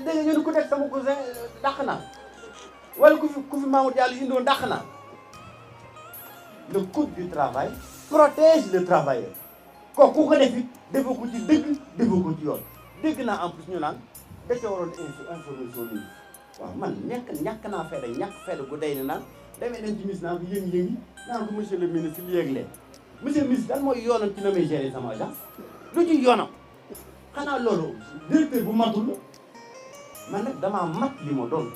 dégg ñu ne ku teg sama cousin dàq naa wala ku fi Mamour Diallo indoon dàq naa. Le code du travail protège le travailleur kooku ku ko def it defoo ko ci dëgg defoo ko ci yoon dégg naa en plus ñu naan da ca waroon information bi waaw man ñàkk naa fayda ñàkk fayda gu day ne naan damay dem ci ministre naan ko yëngi-yëngi naan ko monsieur le ministre léegi leen monsieur le ministre dan mooy yoonam ci na may gérer sama agence lu ci yoonam xanaa loolu directeur bu matul la man nag damaa mat li ma doon.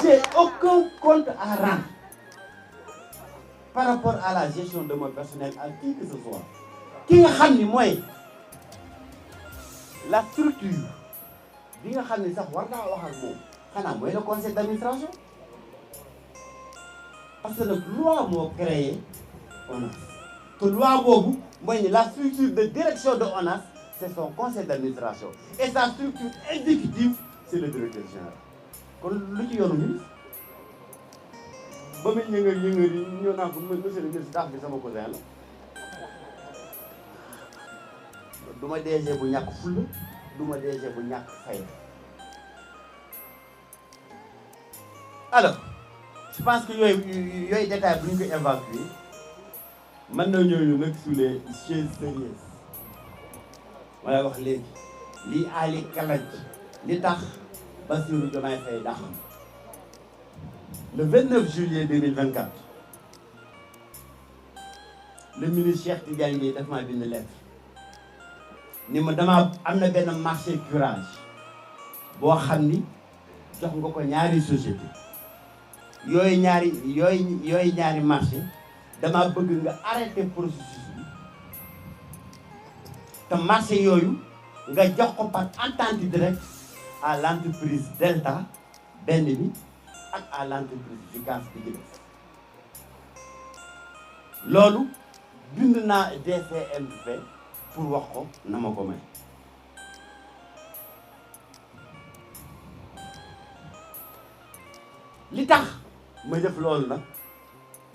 J'ai aucun compte à rendre par rapport à la gestion de mon personnel à qui que ce soit ki nga xam ni mooy la structure bi nga xam ni sax war naa wax ak moom xanaa mooy le conseil d'administration parce que nag loi moo créé ONAS te loi boobu mooy ni la structure de direction de ONAS c'est son conseil d'administration et sa structure exécutive c'est le directeur général kon lu ci yoonu ministre ba muy yëngal yi ñëw naa ko monsieur le ministre daaf bi sama cousin la du ma DG bu ñàkk fulla du ma DG bu ñàkk fayda alors je pense que yooyu détail bu ñu ko évacuer mën na ñooñu nag sous les chaises sérieuses wala wax léegi lii aali kalaj li tax Bassirou Diomaye Faye dàq le 29 juillet 2024 le ministre Cheikh Tidiane Dièye daf maa bind lettre ni ma dama am na benn marché curage boo xam ni jox nga ko ñaari société yooyu ñaari marché dama bëgg nga arrêter processus bi te marché yooyu nga jox ko par entente directe à l'entreprise Delta benn bi ak à l'entreprise Vicas bi ci def loolu bind naa DCMP pour wax ko na ma ko may li tax ma def loolu nag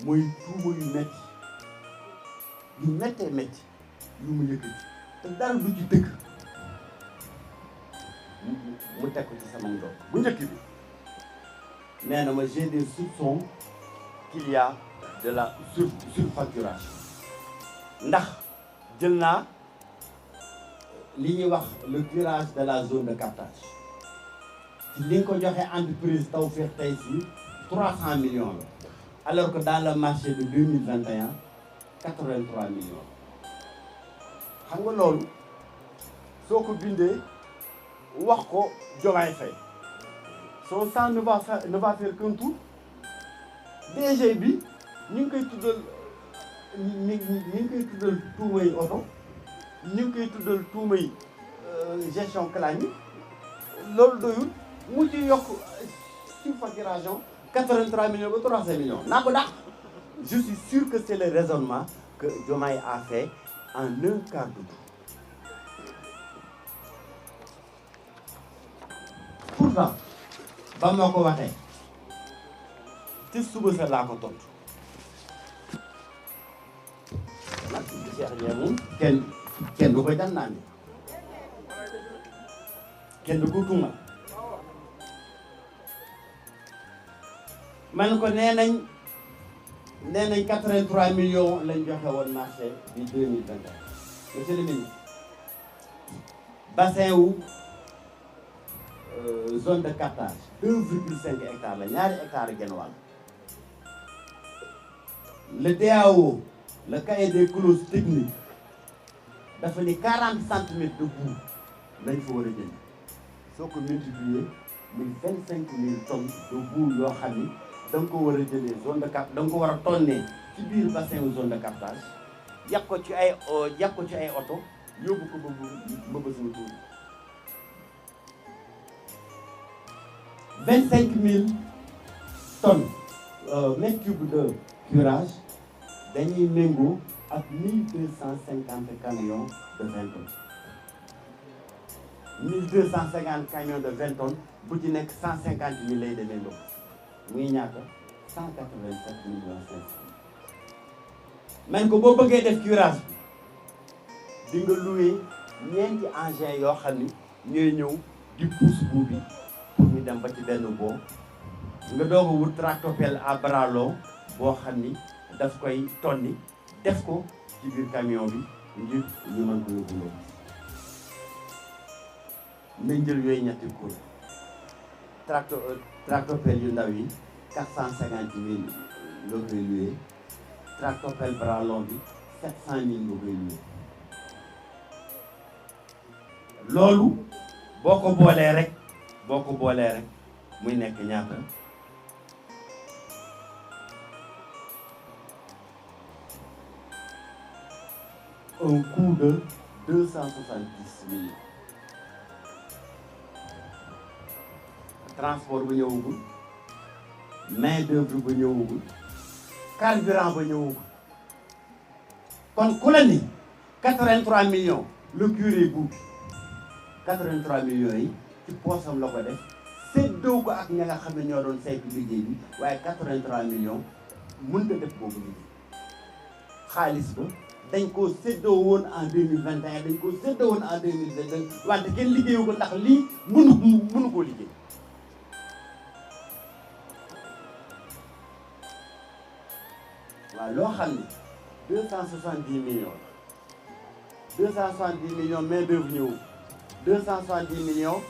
mooy tuuma yu méttee métti yu mu yëkkati te dara du ci dëgg mu teg ko ci sama ndox bu njëkk bi nee na ma j'ai des soupçons qu'il y a de la surfacturation ndax jël naa li ñuy wax le curage de la zone de captage ci li nga ko joxe entreprise Tawfekh Taysir 300 millions la alors que dans le marché de 2021 83 millions xam nga loolu soo ko bindee wax ko Diomaye Faye son sang ne va faire qu'un tour DG bi ñu ngi koy tuddal ñu ngi koy tuddal tuumay oto ñu ngi koy tuddal tuumay gestion clanique loolu doyul mu ci yokk surfacturation 83 millions ba 300 millions naa ko dàq. Je suis sûr que c'est le raisonnement que Diomaye a fait en un quart de tour. Pourtant ba ma ko waxee ci suba sa laa ko tontu nag Cheikh Ndiaye moom kenn du ko jànnaan kenn du ko tuuma man ko nee nañ 83 millions lañ joxe woon marché bi 2021 monsieur le ministre bassin wu zone de captage 2,5 hectares la ñaari hectares genn wàll le DAO le cahier des clauses techniques dafa ni 40 centimètres de boue lañ fa war a jënd soo ko multiplier muy 25 000 tonnes de boue yoo xam ni da nga ko war a jëlee zone de cap da nga ko war a tonnee ci biir bassin wu zone de captage yàq ko ci ay oto yóbbu ko ba bës nga tuur 25 000 tonnes mètres cubes de curage dañuy méngoo ak 1250 camions de 20 tonnes 1250 camions de 20 tonnes bu ci nekk 150 000 lay demee ndox muy ñaata 187 millions 500 man ko boo bëggee def curage bi di nga louer ñeenti engins yoo xam ni ñooy ñëw di pousse bout bi pour ñu dem ba ci benn boo nga doog a wut tractopelle à bras long boo xam ni daf koy tonni def ko ci biir camion bi ngir ñu mën ko yóbbu loolu nañ jël yooyu ñetti kuréel tractopelle yu ndaw yi 450 000 nga koy loué tractopelle bras long bi 700 000 nga koy loué loolu boo ko boolee rek muy nekk ñaata un coût de 270 millions transport ba ñëwagul main d'œuvre ba ñëwagul carburant ba ñëwagul kon ku la ni 83 millions le curé buubi 83 millions yi ci poosam la ko def séddoo ko ak ña nga xam ne ñoo doon saytu liggéey bi waaye 83 millions mën nga def boobu liggéey xaalis ba dañ koo séddoo woon en 2021 dañ koo séddoo woon en 2022 wante kenn liggéeyu ko ndax lii mënu koo liggéey waaw loo xam ne 270 millions 270 millions main d'œuvre ñëw 270 millions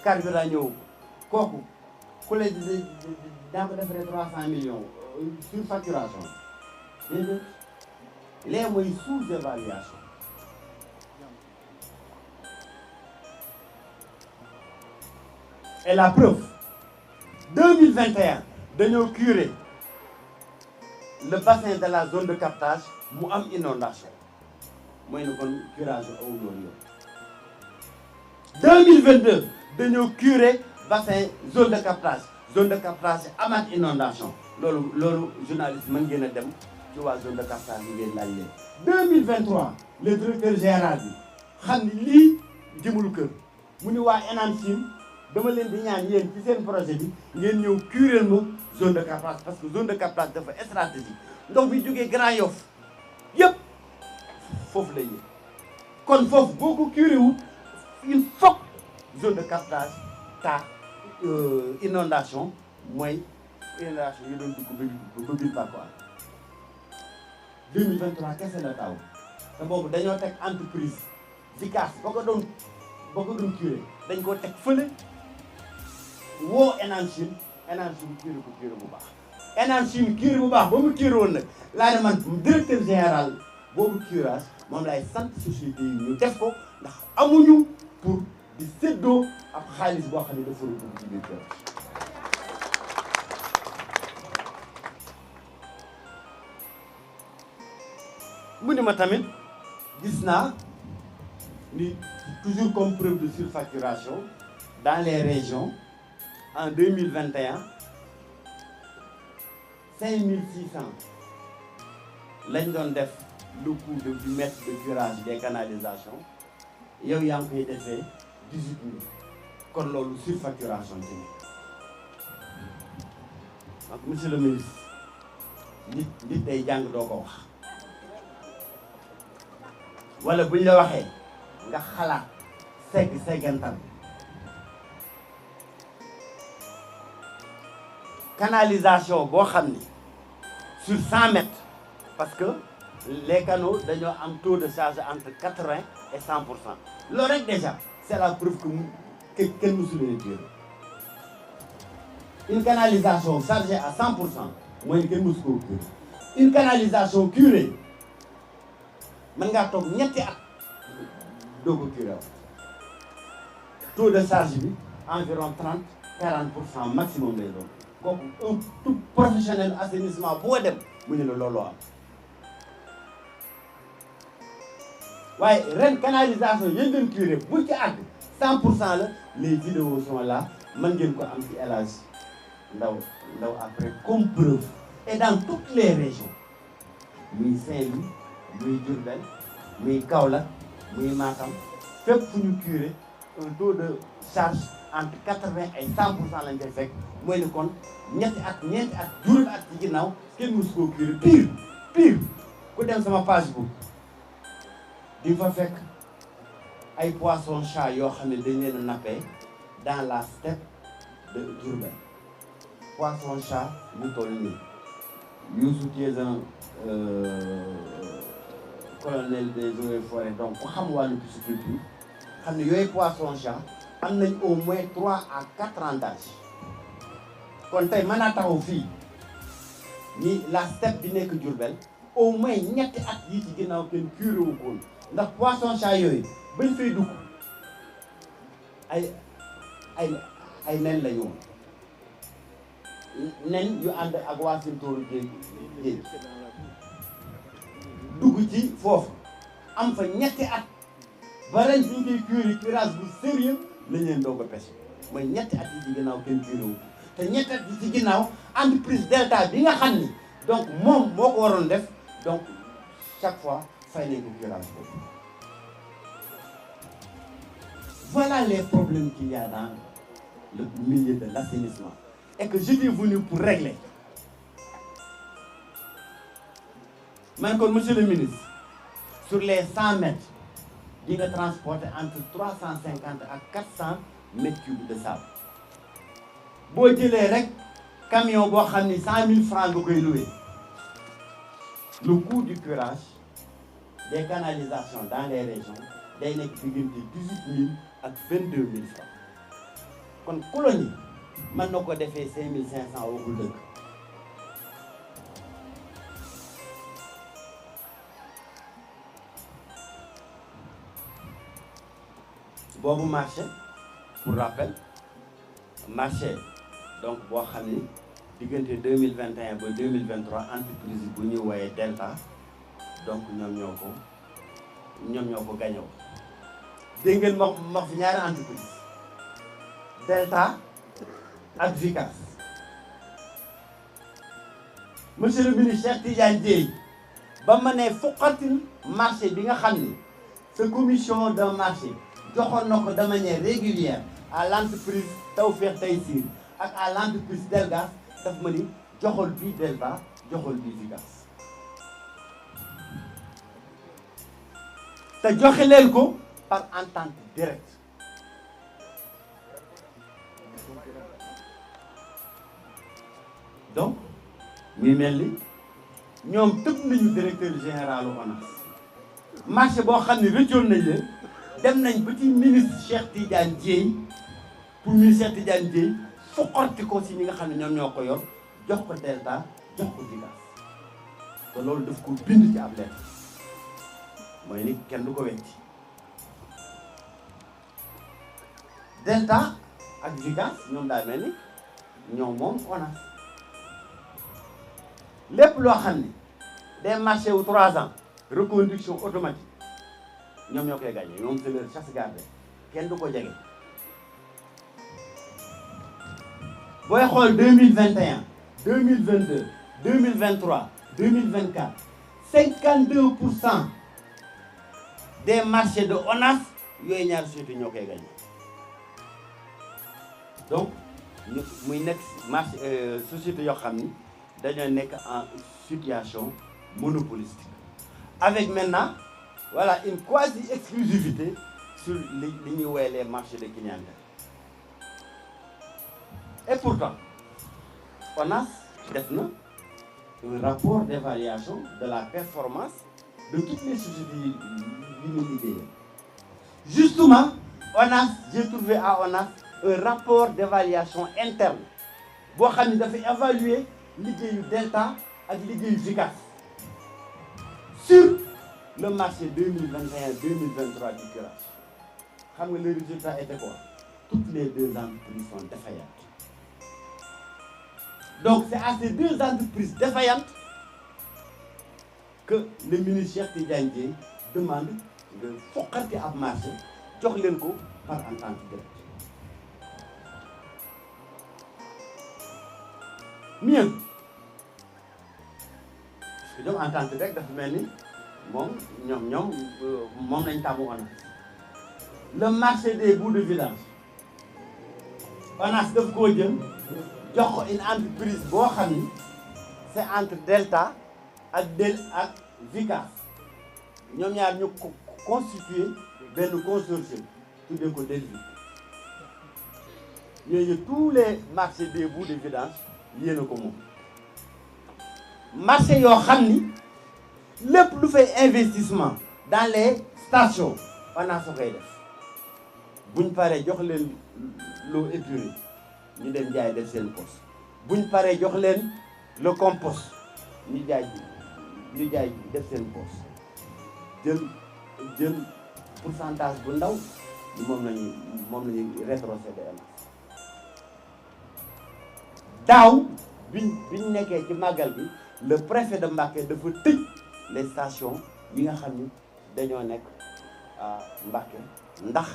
carburant ñëw kooku ku leen di daa ko defaree 300 millions surfacturation déedéet lee mooy sous-évaluation et la preuve 2021 dañoo curer le bassin de la zone de captage mu am inondation mooy ne kon curage aw loolu yoon 2022 dañoo curer bassin zone de captage amaat inondation loolu journaliste mën ngeen a dem ci waa zone de captage yi ngeen laaj leen 2023 le directeur général bi xam ni lii jëmul kër mu ni waa ENAMCIM dama leen di ñaan yéen ci seen projet bi ngeen ñëw curer ma zone de captage parce que zone de captage dafa stratégique ndox bi jógee Grand Yoff yëpp foofu lay yëg kon foofu boo ko curer wut il faut zone de captage inondation mooy inondation yi doon dugg ba biir Pakoa 2023 kese la taw te boobu dañoo teg entreprise Vicas ba ko doon curer dañ koo teg fële woo ENAMCIM curer ko curer bu baax ENAMCIM curer bu baax ba mu curer woon nag laa ne man directeur général boobu curage moom lay sant société yi ñu def ko ndax amuñu pour di séddoo ak xaalis boo xam ne dafa dugg ci biir kër mu ni ma tamit gis naa ni toujours comme preuve de surfacturation dans les régions en 2021 5600 lañ doon def le coût du mètre de curage des canalisations yow yaa ngi koy defee 18000 kon loolu surfacturation ci nekk donc monsieur le ministre nit day jàng doo ko wax wala buñ la waxee nga xalaat seggantal canalisation boo xam ni sur 100 mètres parce que les canaux dañoo am taux de charge entre 80 et 100%. loolu rek déjà c'est la preuve que kenn mësu leen curer une canalisation chargée à 100% mooy kenn mësu koo curer une canalisation curée mën ngaa toog ñetti at doo ko curer taux de charge bi environ 30-40% maximum lay doon kooku un tout professionnel assainissement boo dem mu ne la looloo am waaye ren canalisation yéen doon curé bu ci àgg 100% la les vidéos sont là mën ngeen ko am ci élage ndaw après comme preuve et dans toutes les régions muy Saint-Louis muy Diourbel muy Kaolack muy Matam fépp fu ñu curé un taux de charge entre 80 et 100% lañ koy fekk mooy ni kon ñeenti at juróomi at ci ginnaaw kenn mësu koo curé pire ku dem sama page bu di fa fekk ay poisson chat yoo xam ne dañ leen a nappee dans la steppe de Diourbel poisson chat bu toll nii Youssou qui est un colonel des eaux et forêts donc ku xam wàllu pisciculture xam ne yooyu poisson chat am nañ au moins 3 à 4 ans d'âge kon tey mën naa taxaw fii ni la steppe bi nekk Diourbel au moins ñetti at yi ci ginnaaw kenn curé wu ko ndax poisson chat yooyu bañ fay dugg ay nen la ñu nen yu ànd ak waa Sintooru géej dugg ci foofu am fa ñetti at ba ren bi ñu koy curage bu sérieux lañ leen doog a pêché mooy ñetti at yi ci ginnaaw kenn curé wu te ñetti at yi ci ginnaaw entreprise Delta bi nga xam ni donc moom moo ko waroon def donc chaque fois fay nañ ko curage boobu. Voilà les problèmes qu'il y a dans le milieu de l'assainissement et que je suis venu pour régler. Man kon monsieur le ministre sur les 100 mètres di nga transporter entre 350 à 400 mètres cubes de sable boo jëlee rek camion boo xam ni 100 000 francs nga koy loué le coût du curage des canalisations dans les régions day nekk diggante 18 000 ak 22 000 francs kon colonie mën na ko defee 5 500 waxul dëgg boobu marché pour rappel marché donc boo xam ni diggante 2021 ba 2023 entreprise bu ñuy woowee Delta donc ñoom ñoo ko gañoo dégg ngeen ma fi ñaari entreprise Delta ak Vicas monsieur le ministre Cheikh Tidiane Dièye ba ma ne foqatil marché bi nga xam ni sa commission de marché joxoon na ko de manière régulière à l'entreprise Tawfekh Taysir ak à l'entreprise Delgas daf ma ni joxol bii Delta joxol bii Vicas te joxe leen ko par entente directe donc muy mel ni ñoom tëb nañu directeur général ONAS marché boo xam ne rëccoon nañ leen dem nañ ba ci ministre Cheikh Tidiane Dièye pour ministre Cheikh Tidiane Dièye foqorti ko si ñi nga xam ne ñoom ñoo ko yor jox ko Delta jox ko Vicas te loolu daf ko bind ci ab lettre mooy ni kenn du ko wecci Delta ak Vicas ñoom daa mel ni ñoom moom ONAS lépp loo xam ne des marchés wu 3 ans reconduction automatique ñoom ñoo koy gagné ñoom c'est leur chasse gardée kenn du ko jege booy xool 2021 2022 2023 2024 52% des marchés de ONAS yooyu ñaari sociétés ñoo koy gagné donc muy nekk marché société yoo xam ni dañoo nekk en situation monopolistique avec maintenant voilà une quasi-exclusivité sur li ñuy woowee les marchés de clientèle et pourtant ONAS def na un rapport d'évaluation de la performance de toutes les sociétés yi ñu liggéeyee justement ONAS j'ai trouvé à ONAS un rapport d'évaluation interne boo xam ne dafa évaluer liggéeyu Delta ak liggéeyu Vicas sur le marché 2021-2023 du curage xam nga le résultat était quoi? Toutes les deux entreprises sont défaillantes. Donc c'est à ces deux entreprises défaillantes que le ministre Cheikh Tidiane Dièye demande de foqati ab marché jox leen ko par entente directe. Mieux parce que ñoom entente directe dafa mel ni moom lañ tàmmu ONAS. Le marché des bouts de vidange ONAS daf koo jël jox ko une entreprise boo xam ni c'est entre Delta ak Vicas ñoom ñaar ñu constitué benn consortium tuddee ko Delvic ñooñu tous les marchés des boues de vidange yéen a ko moom marché yoo xam ni lépp lu fay investissement dans les stations ONAS a koy def buñ paree jox leen l'eau épurée ñu dem jaay def seen poche buñ paree jox leen le compost ñu jaay def seen poche jël pourcentage bu ndaw moom lañuy rétrocédé daaw biñ nekkee ci màggal bi le préfet de Mbacké dafa tëj les stations yi nga xam ni dañoo nekk à Mbacké ndax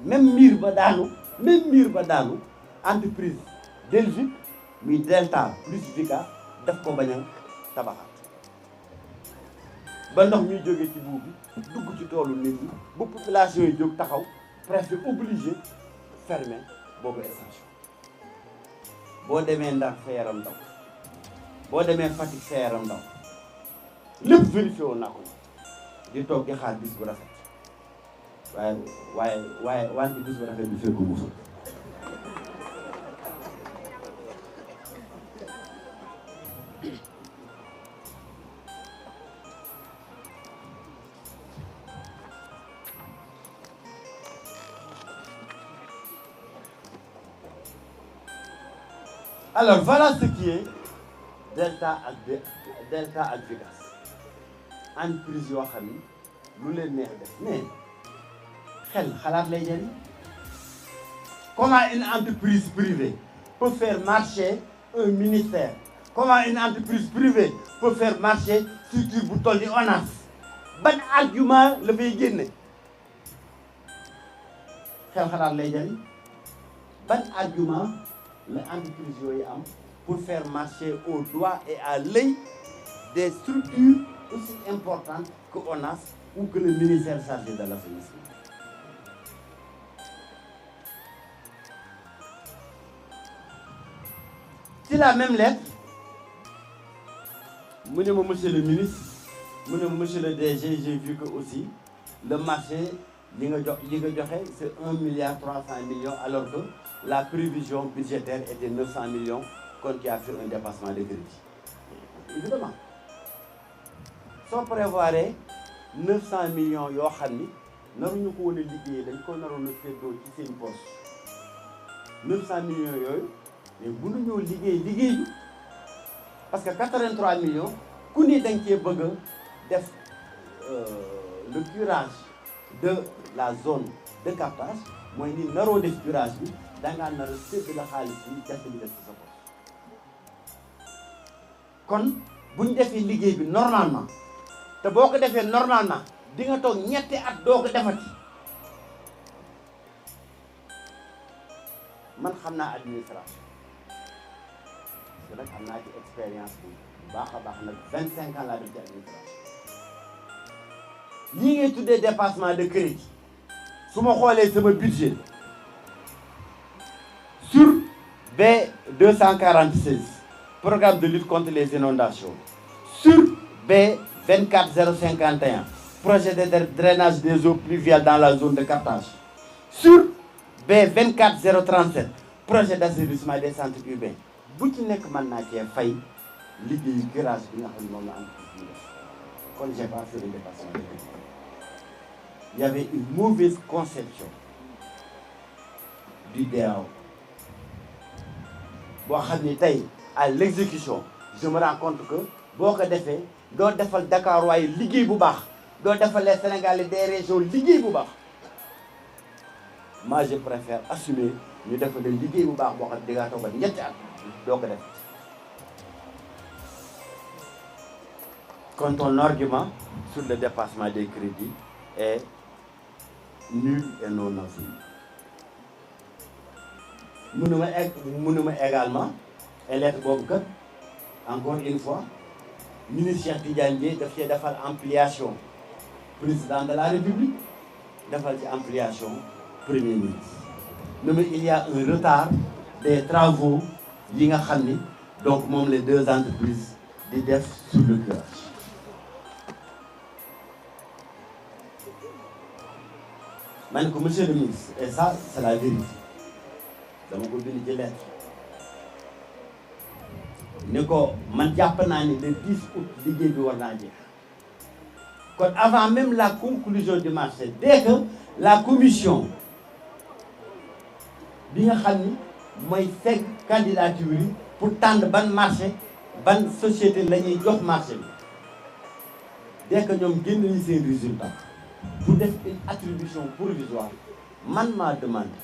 même miir ba daanu entreprise Delvic muy Delta plus Vicat daf ko bañ a tabaxaat ba ndox ñuy jógee ci buub bi dugg ci toolu nit ñi ba population yi jóg taxaw préfet obligé fermer boobu station boo demee Ndar sa yaram daw boo demee Fatick sa yaram daw lépp vérifié woon naa ko di toog di xaar bis bu rafet waaye wante bis bu rafet bi fekk musul alors voilà ce qui est Delta ak Vigas entreprise yoo xam ni lu leen neex def mais xalaat lay jëriñ. Comment une entreprise privée peut faire marcher un ministère? Comment une entreprise privée peut faire marcher structure bu toll ni ONAS? Ban argument la fay génne xalaat lay jëriñ ban argument la entreprise yooyu am pour faire marcher au doigt et à l'œil des structures aussi importantes que ONAS ou que le ministère chargé de l'assainissement. C'est la même lettre mu ne ma monsieur le ministre mu ne ma monsieur le DG, j'ai vu que aussi le marché li nga joxe c'est 1,3 milliard alors que la prévision budgétaire était 900 millions kon qui a fait un dépassement de crédit. Évidemment soo prévoir 900 millions yoo xam ni naruñu ko woon a liggéey dañ ko naroon a féddoo ci seen poche 900 millions yooyu mais mënuñoo liggéey parce que 83 millions ku ni dañ cee bëgg a def le curage de la zone de captage mooy ni naroo def curage bi dangaa nar a sédd la xaalis bi def bi def ci sa poche kon buñ defee liggéey bi normalement te boo ko defee normalement di nga toog ñetti at doo ko defati man xam naa administration parce que nag am naa ci expérience bu baax a baax nag 25 ans laa def ci administration lii ngay tuddee dépassement de crédit su ma xoolee sama budget sur B246 programme de lutte contre les inondations sur B24051 projet de drainage des eaux pluviales dans la zone de captage sur B24037 projet d'assainissement des centres urbains bu ci nekk mën naa cee fay liggéeyu curage bi nga xam ne moom la entreprise bi def kon j'ai pas fait le dépassement de crédit. Il y avait une mauvaise conception du DAO boo xam ne tey à l'exécution je me rends compte que boo ko defee doo defal Dakar waaye liggéey bu baax doo defal les Sénégalais des régions liggéey bu baax moi je préfère assumer ñu defal leen liggéey bu baax boo xam ne di nga toog ba ñetti at doo ko def. Quand ton argument sur le dépassement des crédits est nul et non avenu. Mënuma également et lettre boobu kat encore une fois ministre Cheikh Tidiane Dièye daf cee defal ampliation président de la République defal ci ampliation premier ministre. Mais il y a un retard des travaux yi nga xam ni donc moom les deux entreprises di def sur le curage. ma ne ko monsieur le ministre et ça c'est la vérité dama ko bind ci lettre ni ko man jàpp naa ni le 10 août liggéey bi war naa jeex kon avant même la conclusion du marché dès que la commission bi nga xam ni mooy fekk candidature yi pour tànn ban marché ban société la ñuy jox marché bi dès que ñoom génn nañu seen résultat pour def une attribution provisoire man maa demandé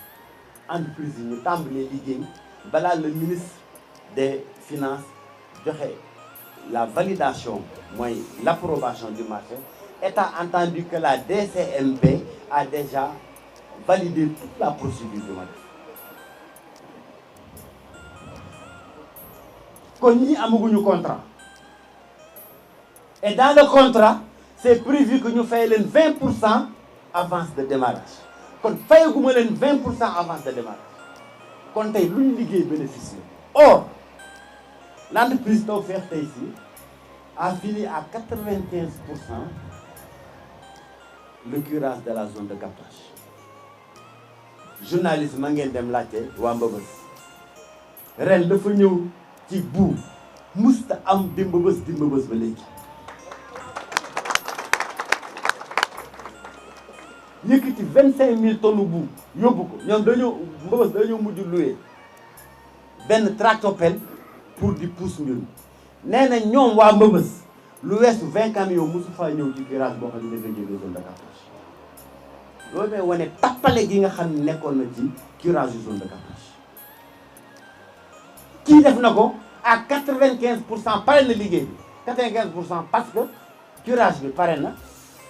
entreprise yi ñu tàmbalee liggéey balaa le ministre des finances joxe la validation mooy l'approbation du marché étant entendu que la DCMP a déjà validé toute la procédure du marché. kon ñi amaguñu contrat et dans le contrat c'est prévu que ñu fay leen 20% avance de démarrage kon fayaguma leen 20% avance de démarrage kon tey lu ñu liggéey bénéfice la or l'entreprise Tawfekh tey si a fini à 95% le curage de la zone de captage journaliste ma ngeen dem laajte waa Mbëbës ren dafa ñëw ci bu musta am di Mbëbës ba léegi yëkkati 25000 tonnes bu yóbbu ko ñoom Mbëbës dañoo mujj loué benn tractopelle pour di pousse mbir nee na ñoom waa Mbëbës lu weesu 20 camions mosu faa ñëw ci curage boo xam ne dafa jógee zone de captage loolu may wane tappale gi nga xam ne nekkoon na ci curage yu zone de captage kii def na ko à 95% pare na liggéey bi 95% parce que curage bi pare na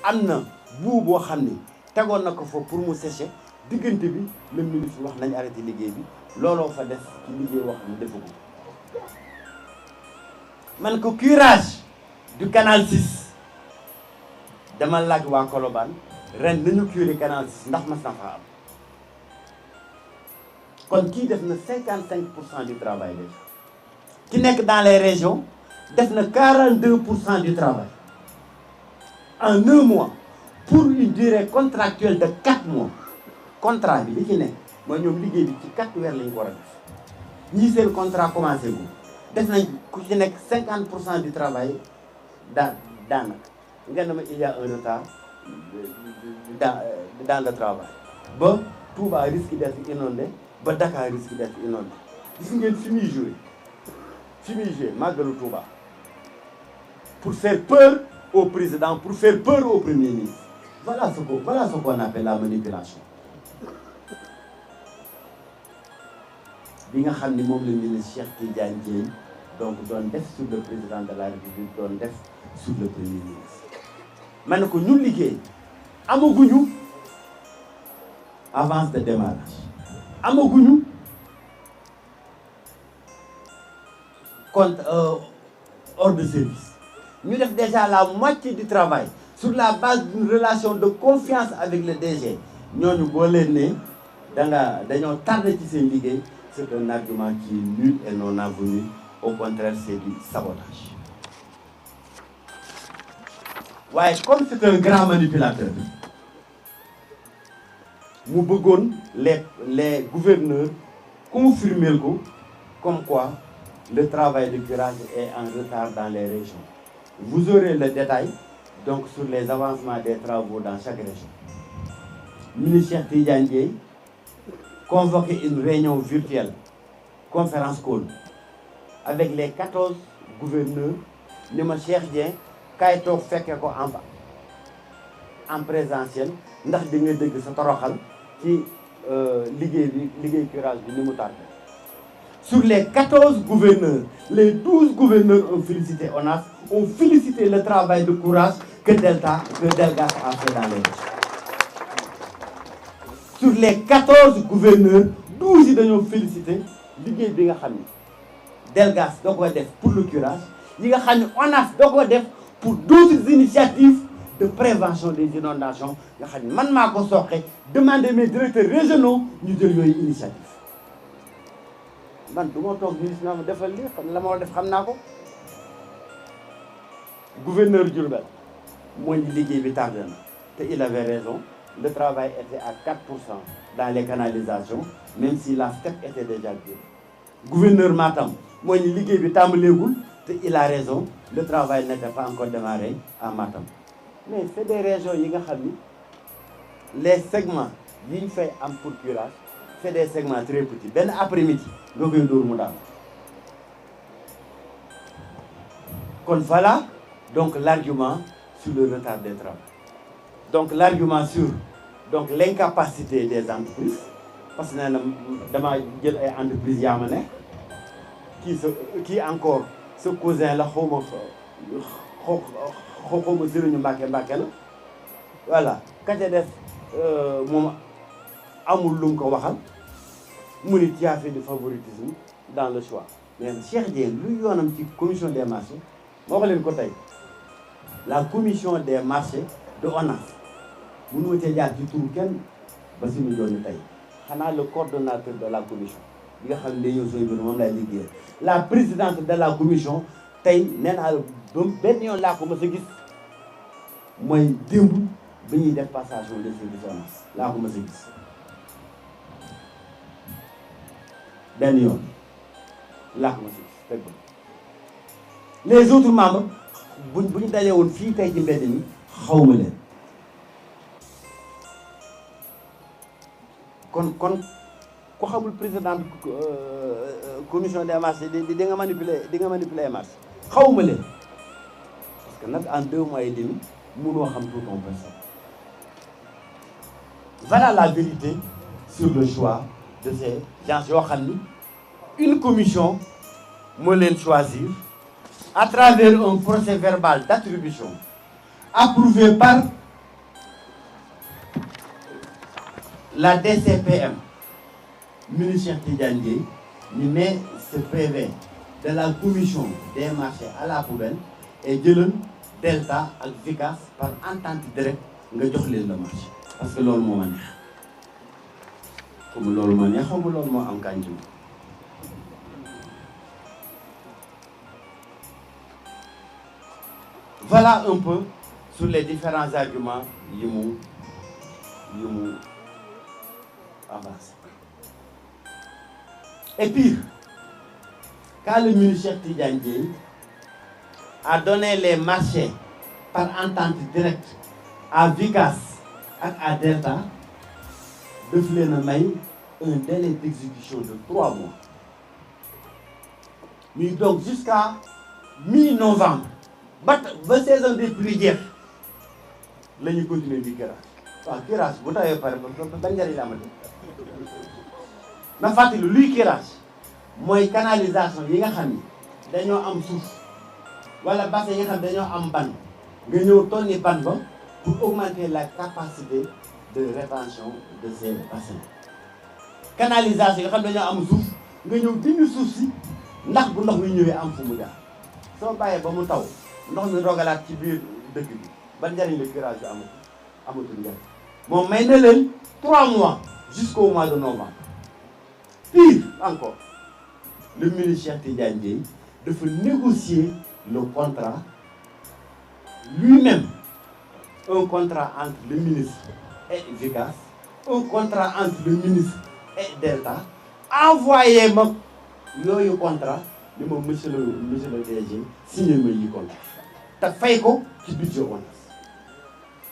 am na bu boo xam ni tegoon na ko foofu pour mu sécher diggante bi le ministre wax nañ arrêté liggéey bi looloo fa def ci liggéey wax ni defu ko man ko curage du canal 6 dama laaj waa Colobane ren nañu curé canal 6 ndax mas na fa am kon kii def na 55% du travail déjà ki nekk dans les régions def na 42% du travail en 1 mois pour une durée contractuelle de 4 mois contrat bi li ci nekk mooy ñoom liggéey bi ci 4 weer lañu ko war a def ñii seen contrat commencé gu def nañ ku ci nekk 50% du travail daanaka nga ne ma il y a un retard dans le travail ba Touba risque d'être inondé ba Dakar risque d'être inondé gis ngeen fi muy joué màggalu Touba pour faire peur au président pour faire peur au premier ministre voilà ce qu'on appelle la manipulation bi nga xam ni moom la ministre Cheikh Tidiane Dièye donc doon def sur le président de la République doon def sur le premier ministre ma ne ko ñu liggéey amaguñu avance de démarrage amaguñu compte ordre de service ñu def déjà la moitié du travail sur la base d'une relation de confiance avec le DG ñooñu boo leen ne dañoo tardé ci seen liggéey c'est un argument qui est nul et non avenu au contraire c'est du sabotage waaye comme c'est un grand manipulateur mu bëggoon les gouverneurs confirmer ko comme quoi le travail de curage est en retard dans les régions. Vous aurez le détail donc sur les avancements des travaux dans chaque région. Ministre Cheikh Tidiane Dièye convoqué une réunion virtuelle, conférence call, avec les 14 gouverneurs ni ma Cheikh Dieng kaay toog fekkee ko en présentiel ndax di nga dégg sa toroxal ci liggéey curage bi ni mu tardé. Sur les 14 gouverneurs, les 12 gouverneurs ont félicité ONAS, ont félicité le travail de courage que Delgas a fait dans les régions. Sur les 14 gouverneurs, 12 yi dañoo félicité liggéey bi nga xam ni Delgas da ko def pour le curage yi nga xam ni ONAS da ko def pour d'autres initiatives de prévention des inondations nga xam ni man maa ko soxe demander mes directeurs régionaux ñu jël yooyu initiative man du ma toog ministre naa ma defal lii xam la ma def xam naa ko gouverneur Diourbel mooy liggéey bi tardé na te il avait raison le travail était à 4% dans les canalisations, même si la STEP était déjà dure. Gouverneur Matam, moi, il a raison, le travail n'était pas encore démarré à Matam. Mais c'est des régions, les segments qui fait en pour curage, c'est des segments très petits. Ben après-midi, nous avons dormi. Donc voilà donc l'argument sur le retard des travaux. Donc l'argument sur donc l'incapacité des entreprises, parce que dans une entreprise qui encore ce cousin là voilà quand il y a fait de favoritisme dans le choix. Mais Cheikh Dieng lui y a une petite commission des marchés. La commission des marchés de ONAS, vous nous dire du tout le coordonnateur de la commission. La présidente de la commission, passage de service ONAS. Les autres membres, si nous avons une fille qui est en train de quand le président de la commission des marchés a manipulé les marchés. Parce que en 2 mois et demi, nous avons tout compris. Voilà la vérité sur le choix de ces gens. Une commission, moi choisir à travers un procès verbal d'attribution approuvé par la DCPM, ministre Tidiane Dièye, il met ce PV de la commission des marchés à la poubelle et de Delta ak Vicas par entente directe nga jox leen le marché. Parce que loolu moo ma neex comme loolu ma neex xam loolu moo am kànju. Voilà un peu sur les différents arguments qui m'ont avancé. Et puis, quand le ministre Tidiane Dièye a donné les marchés par entente directe à Vicas et à Delta, de un délai d'exécution de 3 mois. Mais donc jusqu'à mi-novembre, la saison des pluies hier, nous continuons de faire. Kirage, vous avez parlé de la fait lui kirage, moi canalisation, il y a des voilà, bassin yi nga xam dañoo am ban nga ñëw tonni ban ba pour augmenter la capacité de rétention de ces bassins. Canalisation yi nga xam dañoo am suuf nga ñëw dindi suuf si ndax bu ndox mi ñëwee am fu mu jaar soo bàyyee ba mu taw ndox mi rogalaat ci biir dëkk bi ban njariñ la curage bi amatul njariñ moom may na leen 3 mois jusqu'au mois de novembre. Pire encore, le ministre Tidiane Dièye dafa négocier le contrat lui-même, un contrat entre le ministre et Vicas, un contrat entre le ministre et Delta, envoyé le contrat, monsieur le DG, signé le contrat. Tu as fait quoi qui budget ONAS.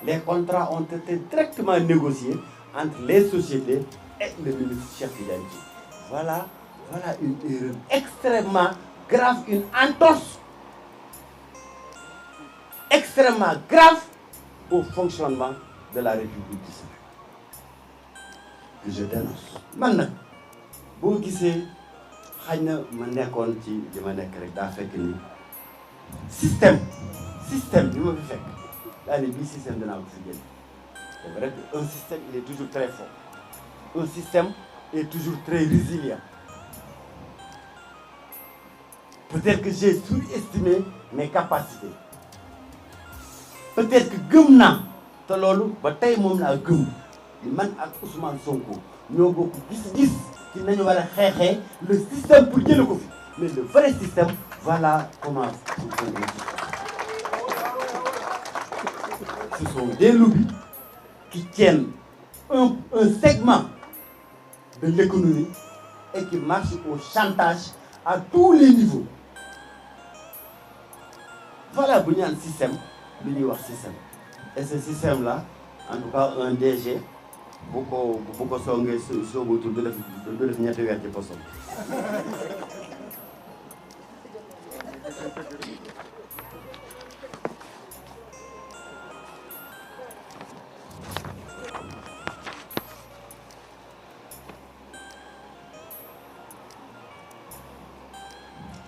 Les contrats ont été directement négociés entre les sociétés et le ministre Cheikh Tidiane Dièye. Voilà une erreur extrêmement grave, une entorse extrêmement grave au fonctionnement de la République du Sénégal. Que je dénonce. Maintenant, si vous voyez, je nekkoon ci li ma nekk rek daa fekk ni système bi ma fi fekk daa ne bii système dinaa ko fi génn. C'est vrai qu'un système il est toujours très fort. Un système est toujours très résilient. Peut-être que j'ai surestimé mes capacités. Peut-être que gëm naa te loolu ba tey moom laa gëm man ak Ousmane Sonko ñoo bokk gis-gis ci nañu war a xeexee le système pour jële ko fi mais le vrai système voilà comment fonctionne le système. Ce sont des lobbies qui tiennent un segment de l'économie et qui marchent au chantage à tous les niveaux. Voilà bu ñu naan système lu ñuy wax système et ce système là en tout cas un DG bu ko songee soobutul du def ñetti weer ci posam.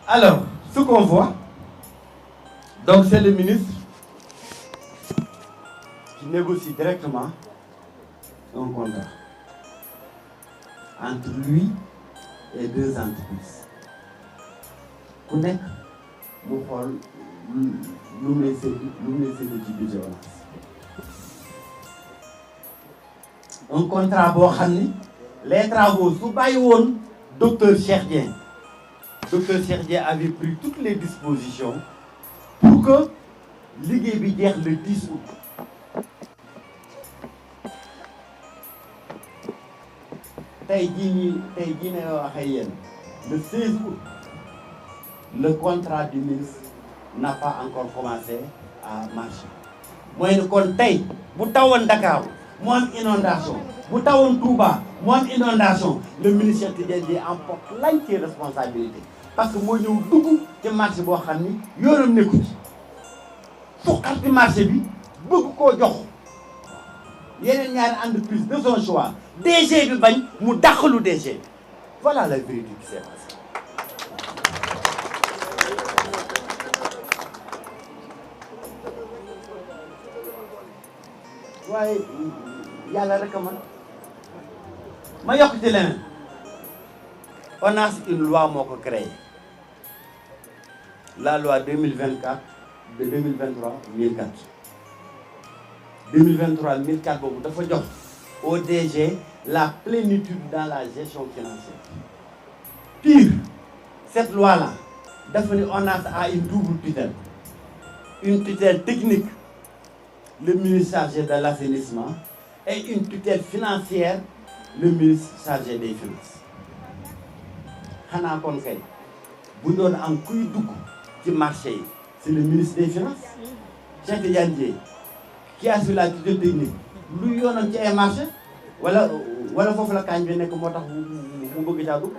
Alors, ce qu'on voit, donc c'est le ministre qui négocie directement un contrat entre lui et deux entreprises. Ku nekk mu xool lu mu lay séddu ci budget ONAS. Un contrat boo xam ni les travaux su bàyyi woon docteur Cheikh Dieng. Docteur Cheikh Dieng avait pris toutes les dispositions pour que liggéey bi jeex le 10 août. tey jii ne wax ak yéen le 16 août le contrat du ministre n'a pas encore commencé à marcher. mooy ne kon tey bu tawoon Dakar mu am inondation bu tawoon Touba mu am inondation le ministre Cheikh Tidiane emporte l'entière responsabilité. parce que moo ñëw dugg ci marché boo xam ni yoonam nekku ci fuqat ci marché bi bëgg koo jox yeneen ñaari entreprise de son choix DG bi bañ mu dàqalu DG bi voilà la vérité qui s'est passée. waaye yàlla rek a man ma yokk ci leneen ONAS une loi moo ko créé. La loi 2024 de 2023-1004 2023-1004 boobu dafa jox au DG la plénitude dans la gestion financière. Pire, cette loi-là dafa ni ONAS a une double tutelle. Une tutelle technique, le ministre chargé de l'assainissement, et une tutelle financière, le ministre chargé des finances. xanaa kon kay bu doon am kuy dugg ci marché yi c'est le ministre des finances Cheikh Tidiane Dièye qui assure la tutelle technique lu yoonam ci ay marché wala foofu la kaañ bi nekk moo tax mu bëgg caa dugg.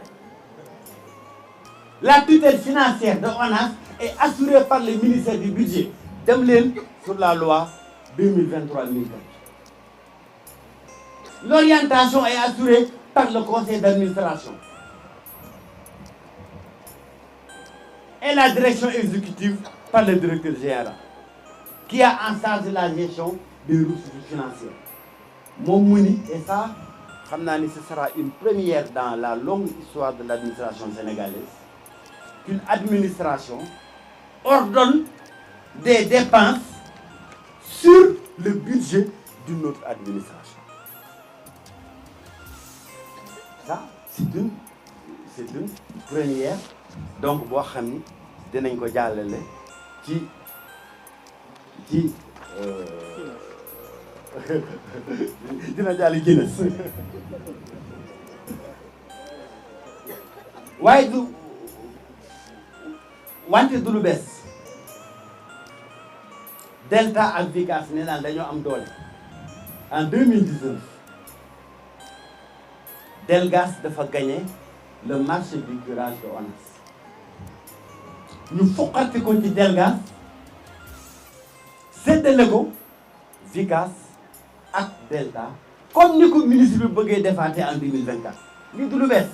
La tutelle financière de ONAS est assurée par le ministère du budget dem leen sur la loi 2023-1004. L'orientation est assurée par le conseil d'administration et la direction exécutive par le directeur général qui a en charge la gestion des ressources financières. Moom mu ni et ça xam naa ni ce sera une première dans la longue histoire de l'administration sénégalaise qu'une administration ordonne des dépenses sur le budget d'une autre administration. Ça c'est une première donc boo xam ni dinañ ko jàllale ci dina jàll Guinness waaye du wante du lu bees Delta ak Vicas nee naan dañoo am doole. En 2019 Delgas dafa gagné le marché du curage de ONAS ñu foqati ko ci Delgas séddale ko Vicas ak Delta comme ni ko ministre bi bëggee defaate en 2024 lii du lu bees.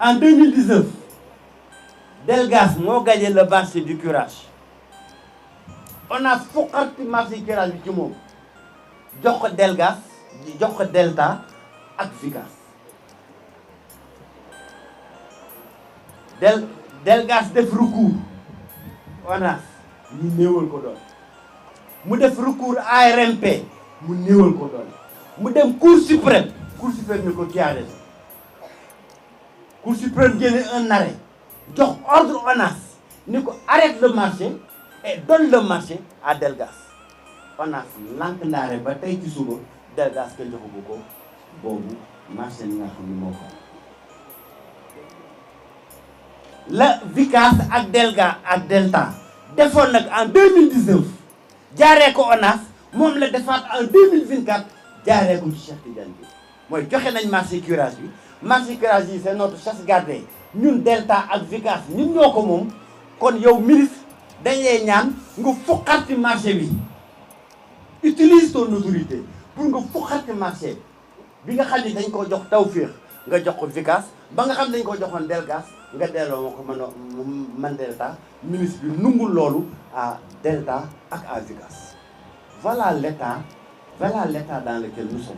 En 2019 Delgas moo gagné le marché du curage ONAS foqati marché du curage bi ci moom jox ko Delgas jox ko Delta ak Vicas. Delgas def recours ONAS ñu néewal ko doon mu def recours ARMP mu néewal ko doon mu dem Cour suprême ni ko kiyaare Cour suprême génne un arrêt jox ordre ONAS ni ko arrête le marché et donne le marché à Delgas. ONAS lànk ndaare ba tey ci suba Delgas kenn joxu ko boobu marché ni nga xam ne moo ko la Vicas ak Delga ak Delta defoon nag en 2019 jaaree ko ONAS moom la defaat en 2024 jaaree ko ci Cheikh Tidiane bi mooy joxe nañ marché curage bi marché curage yi c'est notre chasse gardée ñun Delta ak Vicas ñun ñoo ko moom kon yow ministre dañ lay ñaan nga fuqarti marché bi utilise ton autorité pour nga fuqarti marché bi nga xam ne dañ ko jox Tawfekh nga jox ko Vicas ba nga xam ne dañ ko joxoon Delgas nga delloo ma ko man Delta ministre bi nungul loolu à Delta ak à Vicas. Voilà l'état dans lequel nous sommes.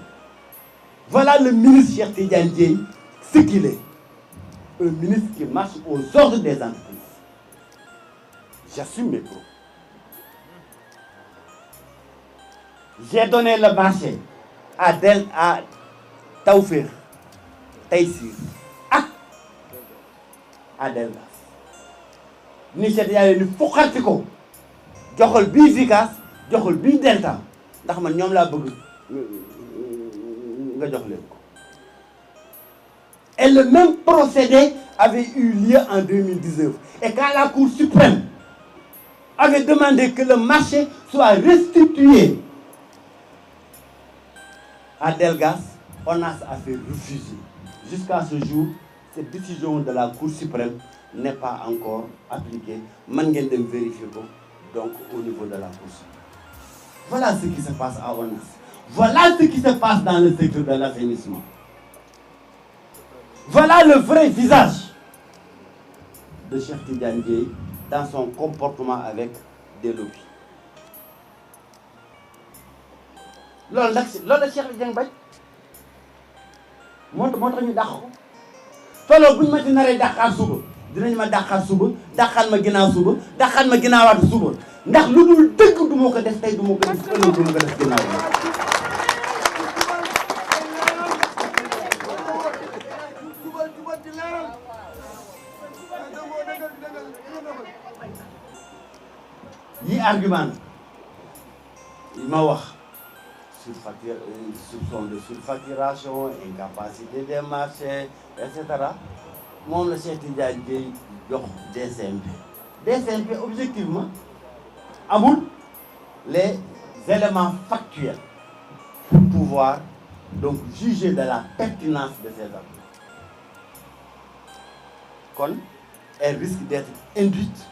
Voilà le ministre Cheikh Tidiane Dièye ce qu'il est. Un ministre qui marche aux ordres des entreprises. J'assume mes propos. J'ai donné le marché à Tawfekh Taysir ak à Delgas ni Cheikh Tidiane ni fuqarti ko joxal bii Vicas joxal bii Delta ndax man ñoom laa bëgg nga jox leen ko. Et le même procédé avait eu lieu en 2019 et quand la Cour suprême avait demandé que le marché soit restitué à Delgas, ONAS a fait refuser. Jusqu'à ce jour, cette décision de la Cour suprême n'est pas encore appliquée. Man ngeen dem vérifier ko donc au niveau de la Cour suprême. Voilà ce qui se passe à ONAS. Voilà ce qui se passe dans le secteur de l'assainissement. Voilà le vrai visage de Cheikh Tidiane Dièye dans son comportement avec des lobbies. loolu nag la Cheikh Tidiane bañ moo tax ñu dàq ko te loolu bu ñu ma di naree dàqaat suba dinañ ma dàqaat suba dàqaat ma ginnaaw suba dàqaat ma ginnaawaat suba ndax lu dul dëgg du ma ko def tey du ma ko def ëllëg du ma ko def ginnaaw yi argument yi ma wax soupçon de surfacturation, incapacité des marchés, etc. Moom la Cheikh Tidiane Dièye jox DCMP. DCMP objectivement amul les éléments factuels pour pouvoir donc juger de la pertinence de ces actes. Kon elle risque d'être induite,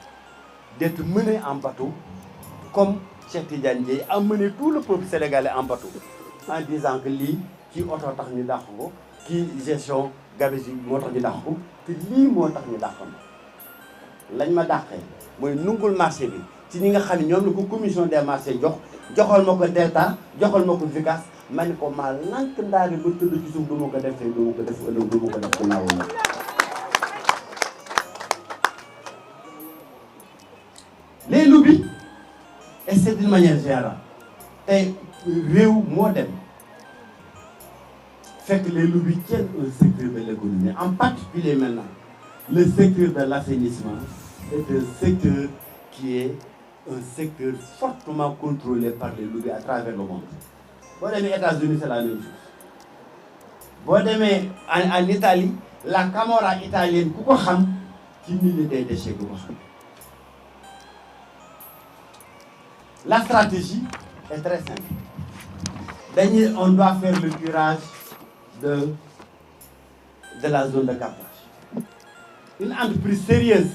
d'être menée en bateau comme Cheikh Tidiane Dièye a mené tout le peuple sénégalais en bateau en disant que lii kii oto tax ñu dàq ko kii gestion gabegie moo tax ñu dàq ko te lii moo tax ñu dàq ma lañ ma dàqee mooy nungul marché bi ci ñi nga xam ne ñoom la ko commission des marchés joxal ma ko Delta joxal ma ko Vicas ma ni ko maa lànk ndaari ba tëdd ci suuf du ma ko def tey du ma ko def ëllëg du ma ko def ginnaaw la les lobbies. Et c'est d'une manière générale tey réew moo dem fekk les lobbies tiennent un secteur de l'économie en particulier maintenant le secteur de l'assainissement est un secteur qui est un secteur fortement contrôlé par les lobbies à travers le monde. Boo demee États-Unis c'est la même chose boo demee en Italie la Camorra italienne ku ko xam ci milieu des déchets ku ko xam. La stratégie est très simple. On doit faire le curage de la zone de captage. Une entreprise sérieuse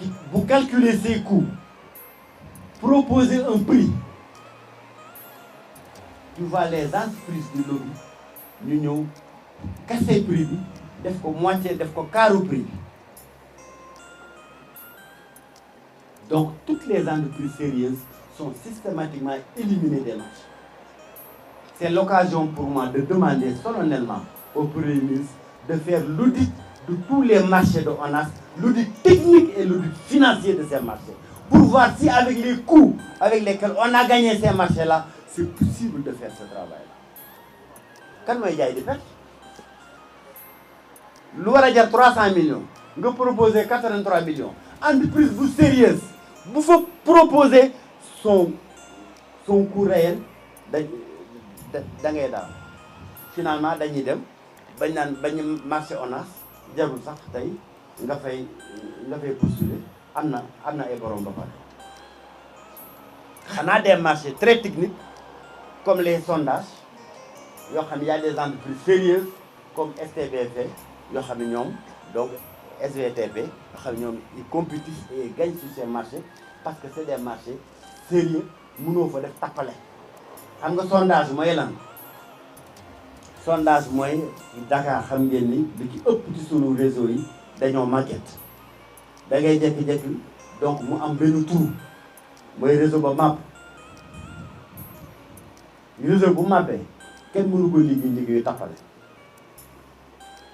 qui, vous calculez ses coûts, proposer un prix, tu vois les entreprises du lobby, ñu ñëw casser prix bi, def ko moitié, def ko quart prix. Donc, toutes les entreprises sérieuses sont systématiquement éliminées des marchés. C'est l'occasion pour moi de demander solennellement au Premier ministre de faire l'audit de tous les marchés de ONAS, l'audit technique et l'audit financier de ces marchés, pour voir si avec les coûts avec lesquels on a gagné ces marchés-là, c'est possible de faire ce travail-là. Kan mooy jaay di perte lu war a jar 300 millions nga proposer 83 millions entreprise bu sérieuse bu fa proposer son son coût réel da ngay daal finalement dañuy dem bañ marché ONAS jarul sax tey nga fay postuler am na ay borom ba pare xanaa des marchés très techniques comme les sondages yoo xam ne y a des entreprises sérieuses comme STBF yoo xam ne ñoom donc SVTP yoo xam ne ñoom ils compétissent et gagnent sur ces marchés parce que c'est des marchés sérieux mënoo fa def tappale xam nga sondage mooy lan sondage mooy Dakar xam ngeen ni li ci ëpp ci sunu réseau yi dañoo màgget da ngay jékki-jékki donc mu am benn trou mooy réseau ba màpp réseau bu màppee kenn mënu ko liggéeyu tappale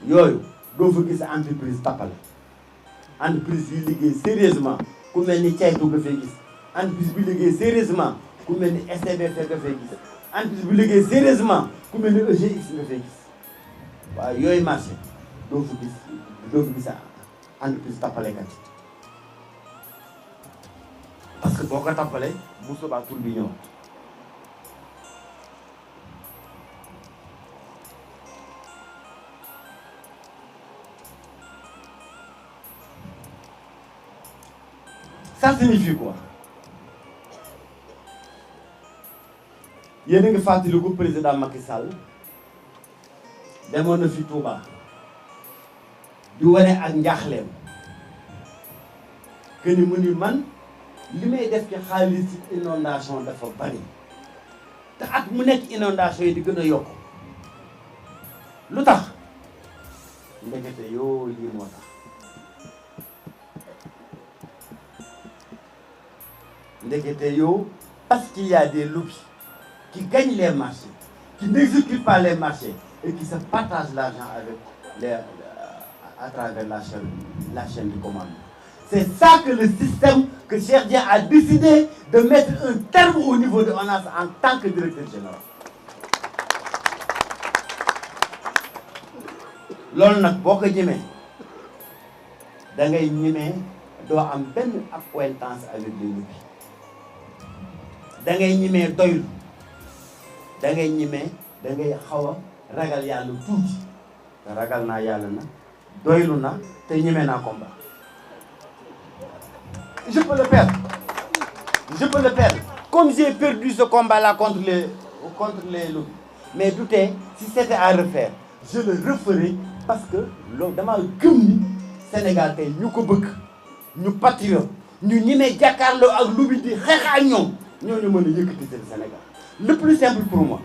yooyu doo fa gis entreprise tappale entreprise yi liggéey sérieusement ku mel ni caytu nga fay gis entreprise bi liggéey sérieusement ku mel ni STBF nga fay gis entreprise bi liggéey sérieusement ku mel ni EGX nga fay gis waaw yooyu marché doo fa gis entreprise tappalekat yi parce que boo ko tappalee bu subaa tur bi ñëw ça signifie quoi yéen a ngi fàttaliku président Macky Sall demoon na fi Touba di wane ak njaaxleem que ni mu ni man li may def ci xaalis ci inondation dafa bari te at mu nekk inondation yi di gën a yokk lu tax ndekete yoo lii moo tax ndekete yoo parce qu'il y a des lobbies qui gagnent les marchés, qui n'exécutent pas les marchés et qui se partagent l'argent avec à travers la chaîne du commandement. C'est ça que le système que Cheikh Dieng a décidé de mettre un terme au niveau de ONAS en tant que directeur général. loolu nag boo ko ñemee da ngay ñemee doo am benn accointance avec les lobbies da ngay ñemee doylu da ngay ñemee da ngay xaw a ragal yàlla tuuti te ragal naa yàlla na doylu na te ñemee naa combat. Je peux le perdre comme j'ai perdu ce combat-là contre les lobbies mais du tee si c'était à refaire je le referai parce que loolu damaa gëm ni Sénégal tey ñu ko bëgg ñu patriote ñu ñemee jàkkaarloo ak lobby di xeex ak ñoom ñooñu mën a yëkkati seen Sénégal le plus simple pour moi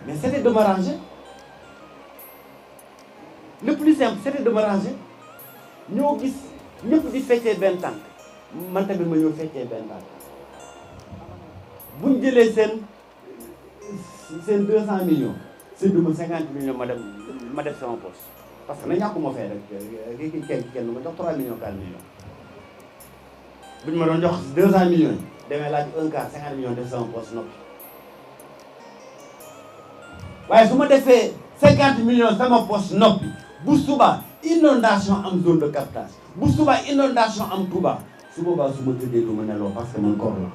mais c'était de me ranger le plus simple c'était de me ranger ñoo gis ñëpp di feccee benn tànk man tamit ma ñëw feccee benn tànk buñ jëlee seen 200 millions seen duma 50 millions ma def sama poche parce que na ñàkkuma fay rek kenn ma jox 3 millions 4 millions buñ ma doon jox 200 millions demee laaj un quart 50 millions def sama poche noppi waaye su ma defee 50 millions sama poche noppi bu suba inondation am zone de captage bu suba inondation am Touba su boobaa su ma tëddee du ma neloo parce que man koor la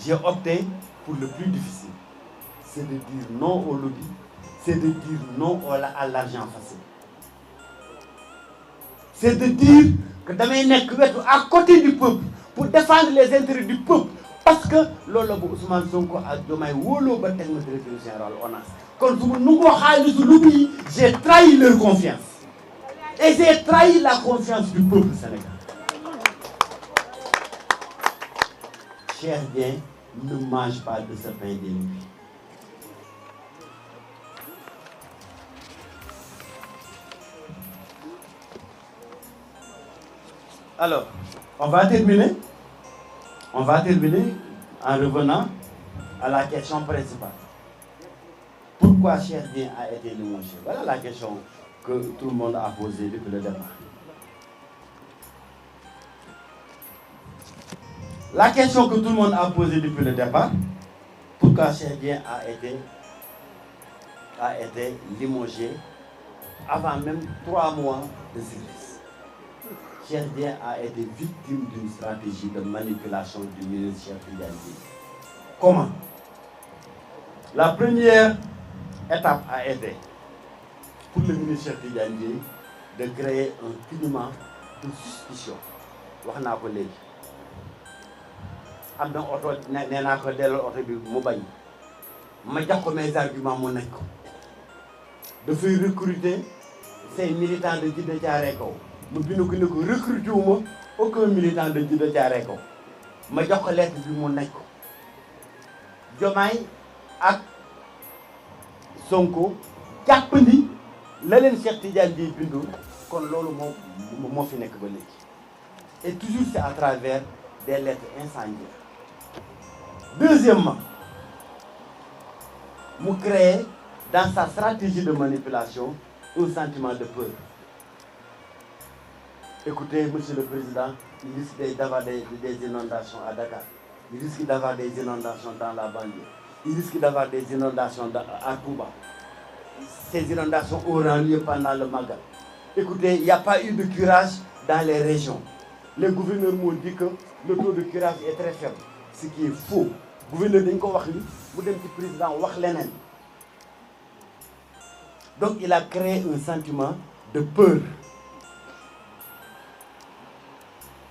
j'ai opté pour le plus difficile c'est de dire non au lobby c'est de dire non à l'argent facile c'est de dire que damay nekk wetu à côté du peuple pour défendre les intérêts du peuple parce que loolu la bu Ousmane Sonko ak Diomaye wóoloo ba teg ma directeur général ONAS kon su ma nungoo xaalisu lobby yi j'ai trahi leur confiance et j'ai trahi la confiance du peuple sénégalais. Cheikh Dieng ne mange pas de ce pain des lobbies. Alors, on va terminer en revenant à la question principale. Pourquoi Cheikh Dieng a été limogé? Voilà la question que tout le monde a posée depuis le départ. La question que tout le monde a posée depuis le départ, pourquoi Cheikh Dieng a été limogé avant même 3 mois de service? Cheikh Dieng a été victime d'une stratégie de manipulation du ministre Cheikh Tidiane Dièye. Comment? La première étape a été pour le ministre Cheikh Tidiane Dièye de créer un climat de suspicion. wax naa ko léegi am na oto nee naa ko delloo oto bi mu bañ ma jox ko mes arguments mu nekk ko dafay recruter ces militants de Djiddah Thiaroye Kaw mu bind ko ne ko recruter wu ma aucun militant de Djiddah Thiaroye Kaw ma jox ko lettre bi mu nekk ko Diomaye ak Sonko jàpp ni la leen Cheikh Tidiane Dièye bindoon kon loolu moo fi nekk ba léegi. Et toujours c'est à travers des lettres incendiaires. Deuxièmement, vous créez dans sa stratégie de manipulation un sentiment de peur. Écoutez, Monsieur le Président, il risque d'avoir des inondations à Dakar. Il risque d'avoir des inondations dans la banlieue. Il risque d'avoir des inondations à Touba. Ces inondations auront lieu pendant le Magal. Écoutez, il n'y a pas eu de curage dans les régions. Les gouverneurs m'ont dit que le taux de curage est très faible, ce qui est faux. Le gouverneur dañ ko wax li mu dem ci président wax leneen. Donc il a créé un sentiment de peur.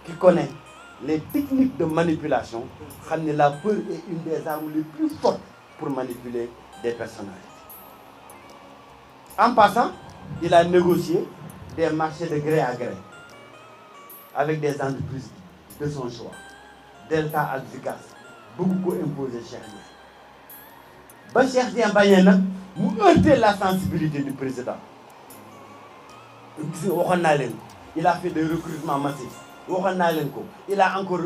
Qui connaît les techniques de manipulation, xam ne la peur est une des armes les plus fortes pour manipuler des personnalités. En passant, il a négocié des marchés de gré à gré avec des entreprises de son choix. Delta ak Vicas bëgg ko imposer Cheikh Dieng. Ba Cheikh Dieng bañee nag mu heurter la sensibilité du président. Gis nga waxoon naa leen il a fait des recrutements massifs. waxoon naa leen ko il a encore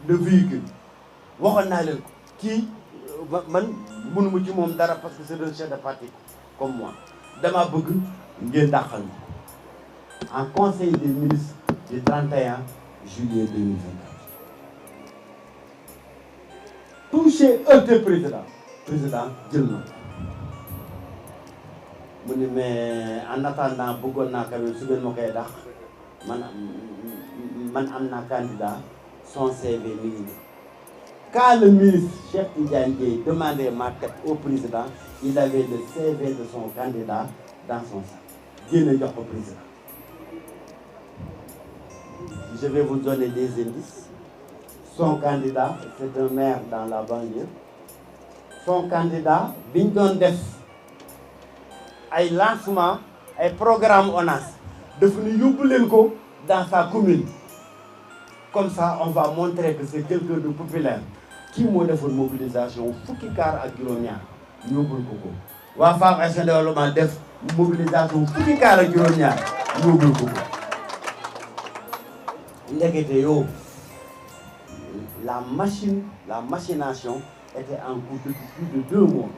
le véhicule. waxoon naa leen ko kii man mënuma ci moom dara parce que c'est un chef de parti comme moi. dama bëgg ngeen dàqal en conseil des ministres du 31 juillet 2024. touché heurté président jël na mu ne mais en attendant bëggoon naa quand même su ngeen ma koy dàq man am naa candidat son CV mi ngi nii. Quand le ministre Cheikh Tidiane Dièye demandait ma tête au président, il avait le CV de son candidat dans son sac. Génn jox ko président. Je vais vous donner des indices. Son candidat, c'est un maire dans la banlieue. Son candidat, bi ñu doon def ay lancement ay programme ONAS dafa ñu yóbbu leen ko dans sa commune. Comme ça, on va montrer que c'est quelqu'un de populaire. Qui moo defoon mobilisation fukki kaar ak juróom-ñaar yóbbul ko ko. waa Femme Action Développement def mobilisation fukki kaar ak juróom-ñaar yóbbul ko ko. ndekete yow la machination était en cours depuis plus de 2 mois.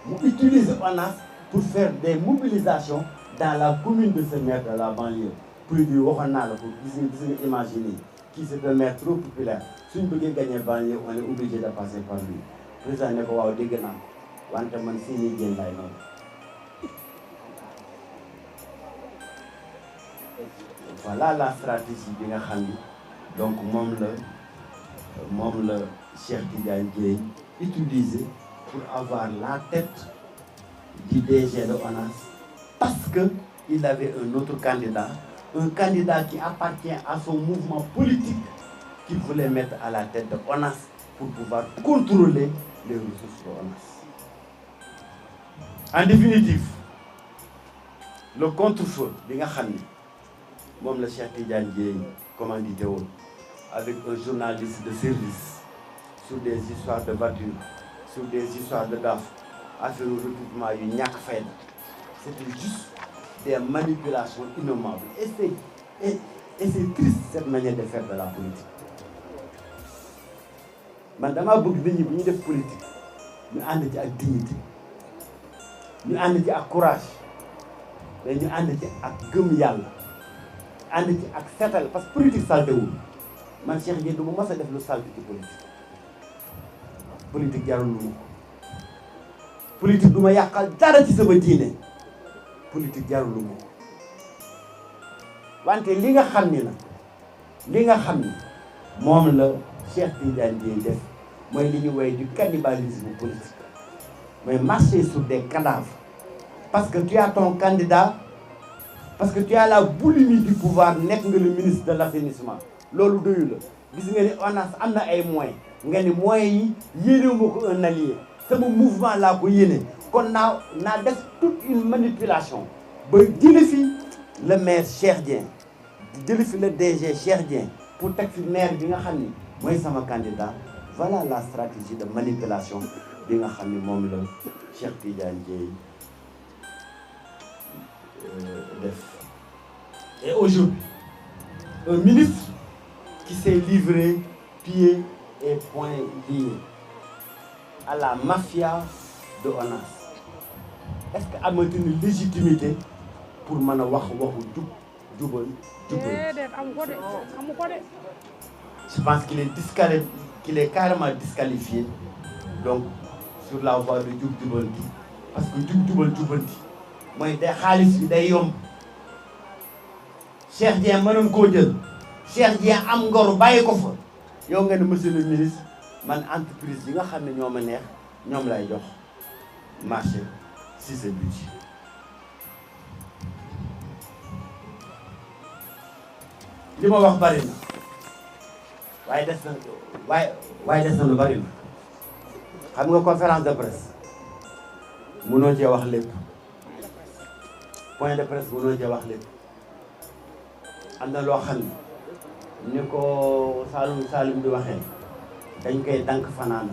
mu utilise ONAS pour faire des mobilisations dans la commune de ce maire de la banlieue. Plus du waxoon naa la ko gis nga imaginer qui c'est un maire trop populaire suñ bëggee gagner banlieue on est obligé de passer par lui. Président ne ko waaw dégg naa ko wante man Seyni Diène laay noonu. Voilà la stratégie bi nga xam ni donc moom la Cheikh Tidiane Dièye utilisé pour avoir la tête du DG de ONAS parce que il avait un autre candidat. Un candidat qui appartient à son mouvement politique qu'il voulait mettre à la tête de ONAS pour pouvoir contrôler les ressources de ONAS. En définitive, le contre-feu bi nga xam ni moom la Cheikh Tidiane Dièye commandité woon avec un journaliste de service sur des histoires de voitures, sur des histoires de gaffe, affaire recrutement yu ñàkk fayda. C'était juste des manipulations innommables. Et c'est triste cette manière de faire de la politique. Man dama bëgg nit ñi bu ñu def politique ñu ànd ci ak dignité ñu ànd ci ak courage mais ñu ànd ci ak gëm yàlla ànd ci ak setal parce que politique saltewul man Cheikh Dièye du ma mës a def lu salte ci politique jarul lu ma politique du ma yàqal dara ci sama diine politique jarul lu ma wante li nga xam ni nag li nga xam ni moom la Cheikh Tidiane Dièye def mooy li ñu woy du cannibalisme politique mooy marcher sur des cadavres parce que tu as ton candidat parce que tu as la boulimie du pouvoir nekk nga le ministre de l'assainissement loolu doyu la gis nga ni ONAS am na ay moyens nga ni moyens yi yéenewuma ko un allié sama mouvement laa ko yéene kon naa def toute une manipulation ba jële fi le maire Cheikh Dieng jële fi le DG Cheikh Dieng pour teg fi maire bi nga xam ni mooy sama candidat voilà la stratégie de manipulation bi nga xam ni moom la Cheikh Tidiane Dièye def. Et aujourd'hui un ministre qui s'est livré pieds et poings liés à la mafia de ONAS est-ce que amati na légitimité pour mën a wax waxu jubal. Je pense qu'il est carrément disqualifié donc sur la voie de jubanti parce que jubanti mooy day xaalis bi day yomb Cheikh Dieng mënoon koo jël Cheikh Dieng am ngor bàyyi ko fa yow nga ne monsieur le ministre man entreprise yi nga xam ne ñoo ma neex ñoom lay jox marché si ce budget li ma wax bari na waaye des na lu bari na xam nga conférence de presse mënoo cee wax lépp point de presse mënoo cee wax lépp am na loo xam ne ni ko Saloum di waxee dañ koy dank fanaan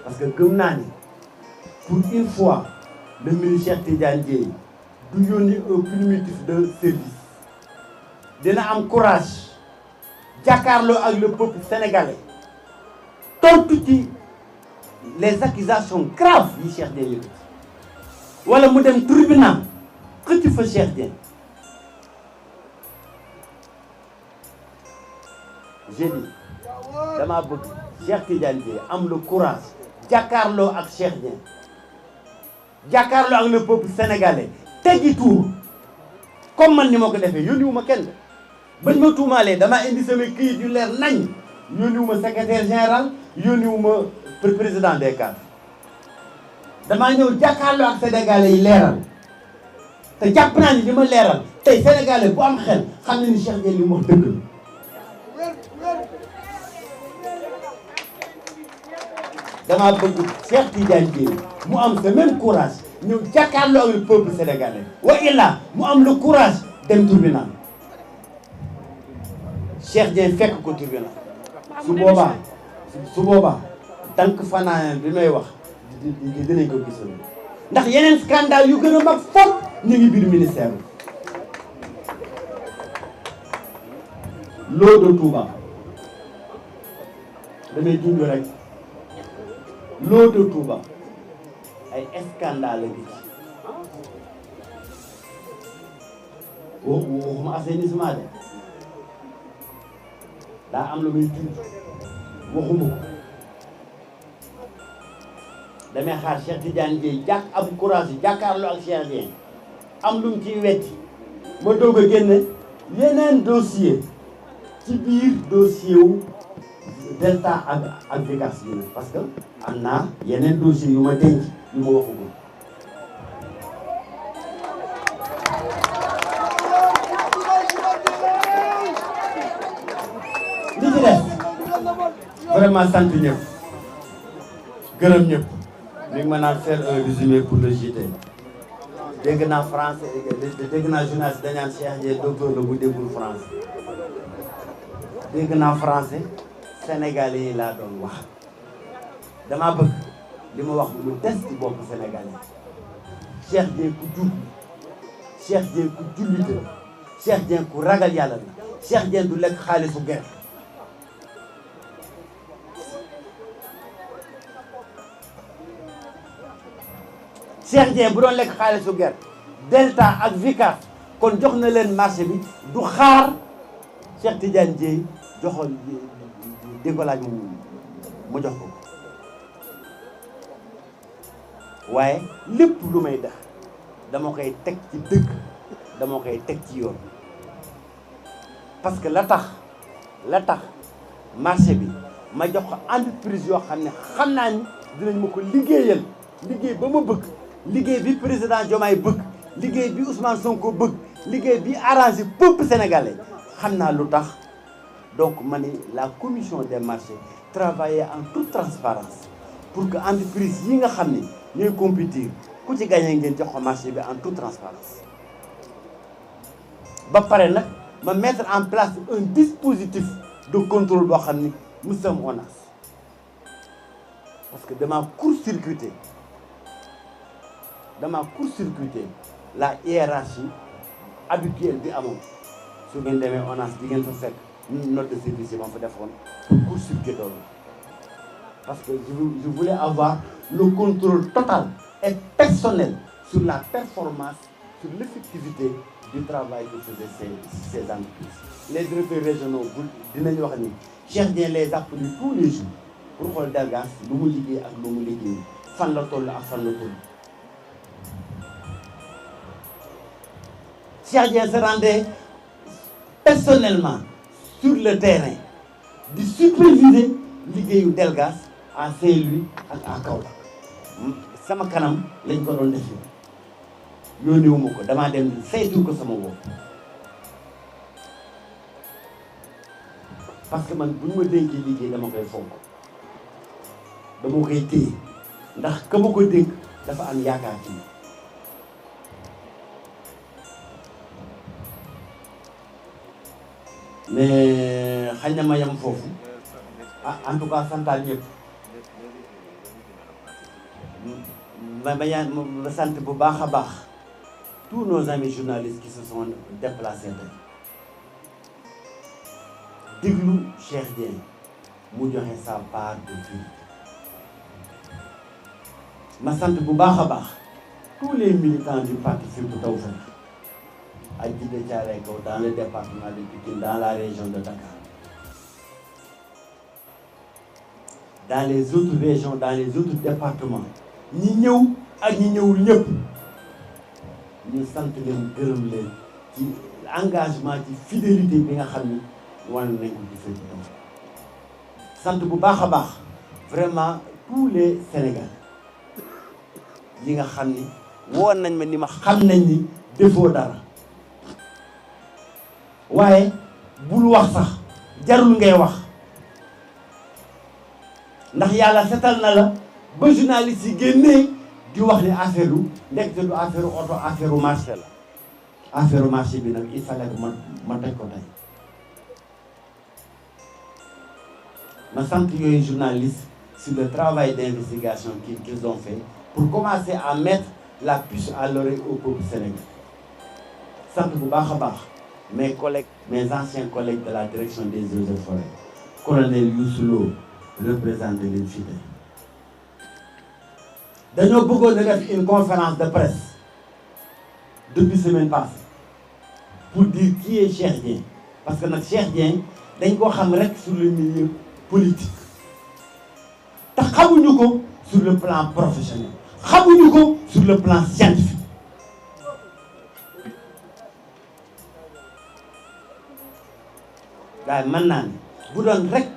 parce que gëm naa ni pour une fois le ministre Cheikh Tidiane Dièye du yónni un primitif de service dina am courage jàkkaarloo ak le peuple sénégalais tontu ci les accusations graves yi Cheikh Dieng yëkkati wala mu dem tribunal xëcc fa Cheikh Dieng j'ai dit dama bëgg Cheikh Tidiane Dièye am le courage jàkkaarloo ak Cheikh Dieng jàkkaarloo ak le peuple sénégalais teggi tuur comme man ni ma ko defee yónniwuma kenn bañ ma tuumaalee dama indi sama këyit yu leer nañ yónniwuma secrétaire général yónniwuma président des cadres damaa ñëw jàkkaarloo ak sénégalais yi leeral te jàpp naa ni li ma leeral tey sénégalais bu am xel xam na ni Cheikh Dieng li mu wax dëgg la damaa bëgg Cheikh Tidiane Dièye mu am ce même courage ñëw jàkkaarloo ak le peuple sénégalais wa illa mu am le courage dem tribunal Cheikh Dieng fekk ko tribunal su boobaa dank fanaan bi may wax dinañ ko gisal ndax yeneen scandale yu gën a mag fopp ñu ngi biir ministère bi l'eau de Touba damay junj rek l'eau de Touba ay scandale bi waxuma assainissement de daa am lu muy junj waxuma ko damay xaar Cheikh Tidiane Dièye am courage yi jàkkaarloo ak Cheikh Dieng am lu mu ciy wetti ma doog a génne yeneen dossier ci biir dossier wu Delta ak Vegas yi parce que am naa yeneen dossier yu ma denc yu ma waxagul li ci def vraiment sant ñëpp gërëm ñëpp mi ngi ma naan faire un résumé pour le JT dégg naa français dégg naa journaliste dañaan Cheikh Dieng docteur la bu déggul français dégg naa français sénégalais yi laa doon wax damaa bëgg li ma wax lu des ci bopp sénégalais Cheikh Dieng ku jub Cheikh Dieng ku jullite Cheikh Dieng ku ragal yàlla la Cheikh Dieng du lekk xaalisu ger Cheikh Dieng bu doon lekk xaalisu ger Delta ak Vicat kon jox na leen marché bi du xaar Cheikh Tidiane Dièye joxoon décollage mu jox ko waaye lépp lu may def dama koy teg ci dëgg dama koy teg ci yoon parce que la tax marché bi ma jox ko entreprise yoo xam ne xam naa ni dinañ ma ko liggéeyal liggéey ba ma bëgg liggéey bi président Diomaye bëgg liggéey bi Ousmane Sonko bëgg liggéey bi arrangé peuple sénégalais xam naa lu tax donc ma ne la commission des marchés travailler en toute transparence pour que entreprise yi nga xam ne ñooy compétir ku ci gagné ngeen jox ko marché bi en toute transparence ba pare nag ma mettre en place un dispositif de contrôle boo xam ni nous sommes ONAS parce que dama court-circuiter la hiérarchie habituelle bi amoon su ngeen demee ONAS di ngeen fa fekk note de service yi ma fa defoon pour court-circuiter loolu parce que je voulais avoir le contrôle total et personnel sur la performance, sur l'effectivité du travail que faisaient ces entreprises. Les directeurs régionaux dinañu wax ni Cheikh Dieng les appelle tous les jours pour xool Delgas lu mu liggéey ak lu mu liggéey fan la toll ak fan la toll. Cheikh Dieng se rendait personnellement sur le terrain di superviser liggéeyu Delgas à Saint-Louis ak à Kaolack sama kanam lañ ko doon defee yónneewu ma ko damaa dem saytu ko sama bopp parce que man bu ñu ma dénkee liggéey dama koy fonk dama koy téye ndax ka ma ko dénk dafa am yaakaar ci mais xañ na ma yem foofu en tout cas santal ñëpp ma sant bu baax a baax tous nos amis journalistes qui se sont déplacés tey déglu Cheikh Dieng mu joxe sa part de vérité ma sant bu baax a baax tous les militants du parti Hizbut Tarqiyyah à Djiddah Thiaroye Kao dans le département de Pikine dans la région de Dakar dans les autres régions dans les autres départements ñi ñëw ak ñi ñëwul ñëpp ñu sant leen gërëm leen ci engagement ci fidélité bi nga xam ni wane nañ ko ci Hizbut Tarqiyyah sant bu baax a baax vraiment tous les Sénégalais yi nga xam ni woon nañ ma ni ma xam nañ ni defoo dara waaye bul wax sax jarul ngay wax ndax yàlla setal na la ba journaliste yi génnee di wax ni affaire lu ndekte du affaire oto affaire marché la affaire marché bi nag il fallait que ma teg ko tey ma sant yooyu journaliste sur le travail d'investigation qu'ils ont fait pour commencer à mettre la puce à l'oreille au peuple sénégalais sant bu baax a baax mes collègues mes anciens collègues de la direction des eaux et forêts colonel Youssou Lo représenté leen fii tey dañoo bëggoon a def une conférence de presse depuis semaine passée pour dire qui est Cheikh Dieng parce que nag Cheikh Dieng dañ koo xam rek sur le milieu politique te xamuñu ko sur le plan professionnel xamuñu ko sur le plan scientifique waaye mën naa ne bu doon rek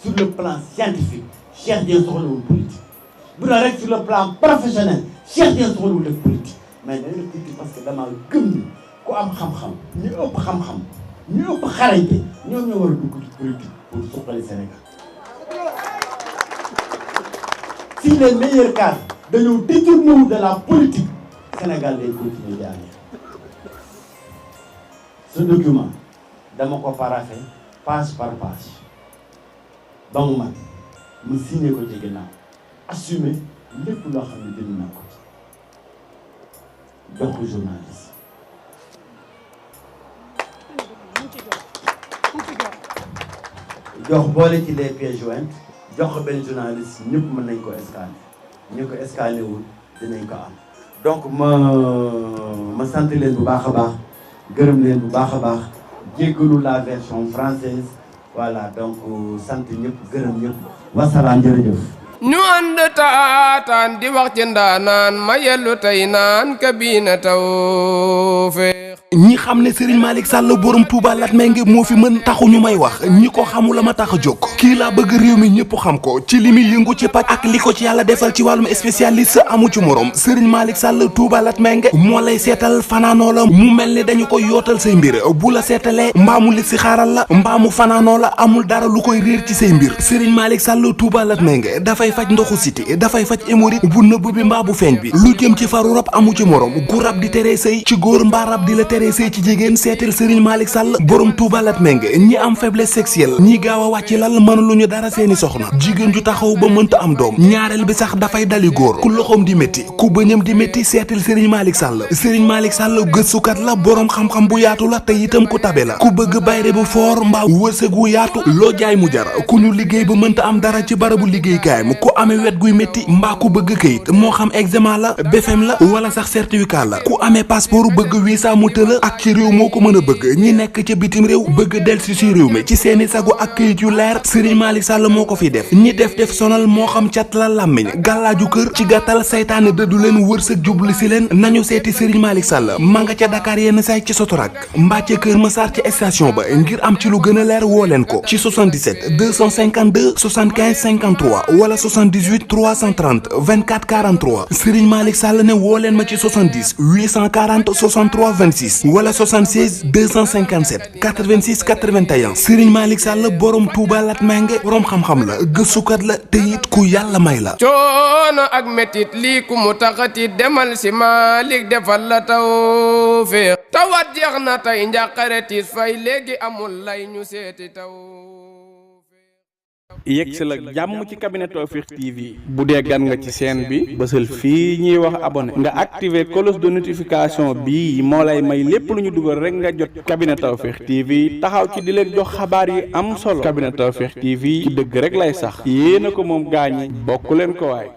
sur le plan scientifique Cheikh Dieng soxlawul politique bu doon rek sur le plan professionnel Cheikh Dieng soxlawul def politique mais dañu def politique parce que damaa gëm ni ku am xam-xam ñu ëpp xam-xam ñu ëpp xarañte ñoom ñoo war a dugg ci politique pour suqali Sénégal si les meilleurs cadres dañoo détourné wu de la politique Sénégal day continuer di amee ce document dama ko paraphé page par page ba mu mat mu signé ko ci ginnaaw assumer lépp loo xam ne bind naa ko ci jox ko journaliste jox boole ci les pièces jointes jox ko benn journaliste ñëpp mën nañ ko scanner ñu ko scanner wul dinañ ko am donc ma sant leen bu baax a baax gërëm leen bu baax a baax jéggalu la version française voilà donc sant ñëpp gërëm ñëpp wasalaam jërëjëf ñu ànd taataan di wax ci ndaanaan ma yellu tey naan Kabina Tawfekh ñi xam ne Serigne Malick Sall borom Touba Latmingué moo fi mën taxu ñu may wax ñi ko xamula ma tax a jóg kii laa bëgg réew mi ñëpp xam ko ci li muy yëngu ci paj ak li ko ci yàlla defal ci wàllum spécialiste amu ci morom Serigne Malick Sall Touba Latmingué moo lay seetal fanaanoo la mu mel ni dañu koy yootal say mbir bu la seetalee mbaa mu li si xaaral la mbaa mu fanaanoo la amul dara lu koy réer ci say mbir Serigne Malick Sall Touba Latmingué dafay faj ndoxu siti dafay faj hémorroïde bu nëbb bi mbaa bu feeñ bi lu jëm ci faru rab amu ci morom gu rab di teree sëy ci góor mbaa rab di la teree sëy ci jigéen seetal Serigne Malick Sall borom Touba Latmingué ñi am faiblesse sexuelle ñi gaaw a wàcc lal mënuluñu dara seeni soxna jigéen ju taxaw ba mënta am doom ñaareel bi sax dafay dali góor ku loxoom di métti ku bëñam di métti seetal Serigne Malick Sall Serigne Malick Sall gëstukat la borom xam-xam bu yaatu la te itam ku tabe la ku bëgg bayre bu foor mbaa wërsëg wu yaatu loo jaay mu jar ku ñu liggéey ba mënta am dara ci barabu liggéeykaayam ku amee wet guy métti mbaa ku bëgg këyit moo xam examen la BFEM la wala sax certificat la ku amee passeport bëgg visa mu tëla ak ci réew moo ko mën a bëgg ñi nekk ca bitim réew bëgg delsi si réew mi ci seeni sagu ak këyit yu leer Serigne Malick Sall moo ko fi def ñi def sonal moo xam cat la làmmiñ gàllaaju kër ci gàttal saytaane dëddu leen wërsëg jublu si leen nañu seeti Serigne Malick Sall ma nga ca Dakar yenn saay ci Sotorak mbaa ca Kër Massar ci station ba ngir am ci lu gën a leer woo leen ko ci 77 252 75 53 wala 78 330 24 43 Serigne Malick Sall ne woo leen ma ci 70 840 63 26 wala 76 257 86 81 Serigne Malick Sall borom Touba Latmingué borom xam-xam la gëstukat la te it ku yàlla may la. coono ak metit lii ku mu taxati demal si Malick defal la tawfeex tawat jeex na tey njàqare tiis fay léegi amul lay ñu seeti taw. yegsi la jàmm ci cabinet Tawfekh TV bu dee gan nga ci chaîne bi bësal fii ñuy wax abonné nga activer cloche de notification bi moo lay may lépp lu ñu dugal rek nga jot cabinet Tawfekh TV taxaw ci di leen jox xabaar yi am solo cabinet Tawfekh TV ci dëgg rek lay sax yéena ko moom gaañi bokk leen ko waay.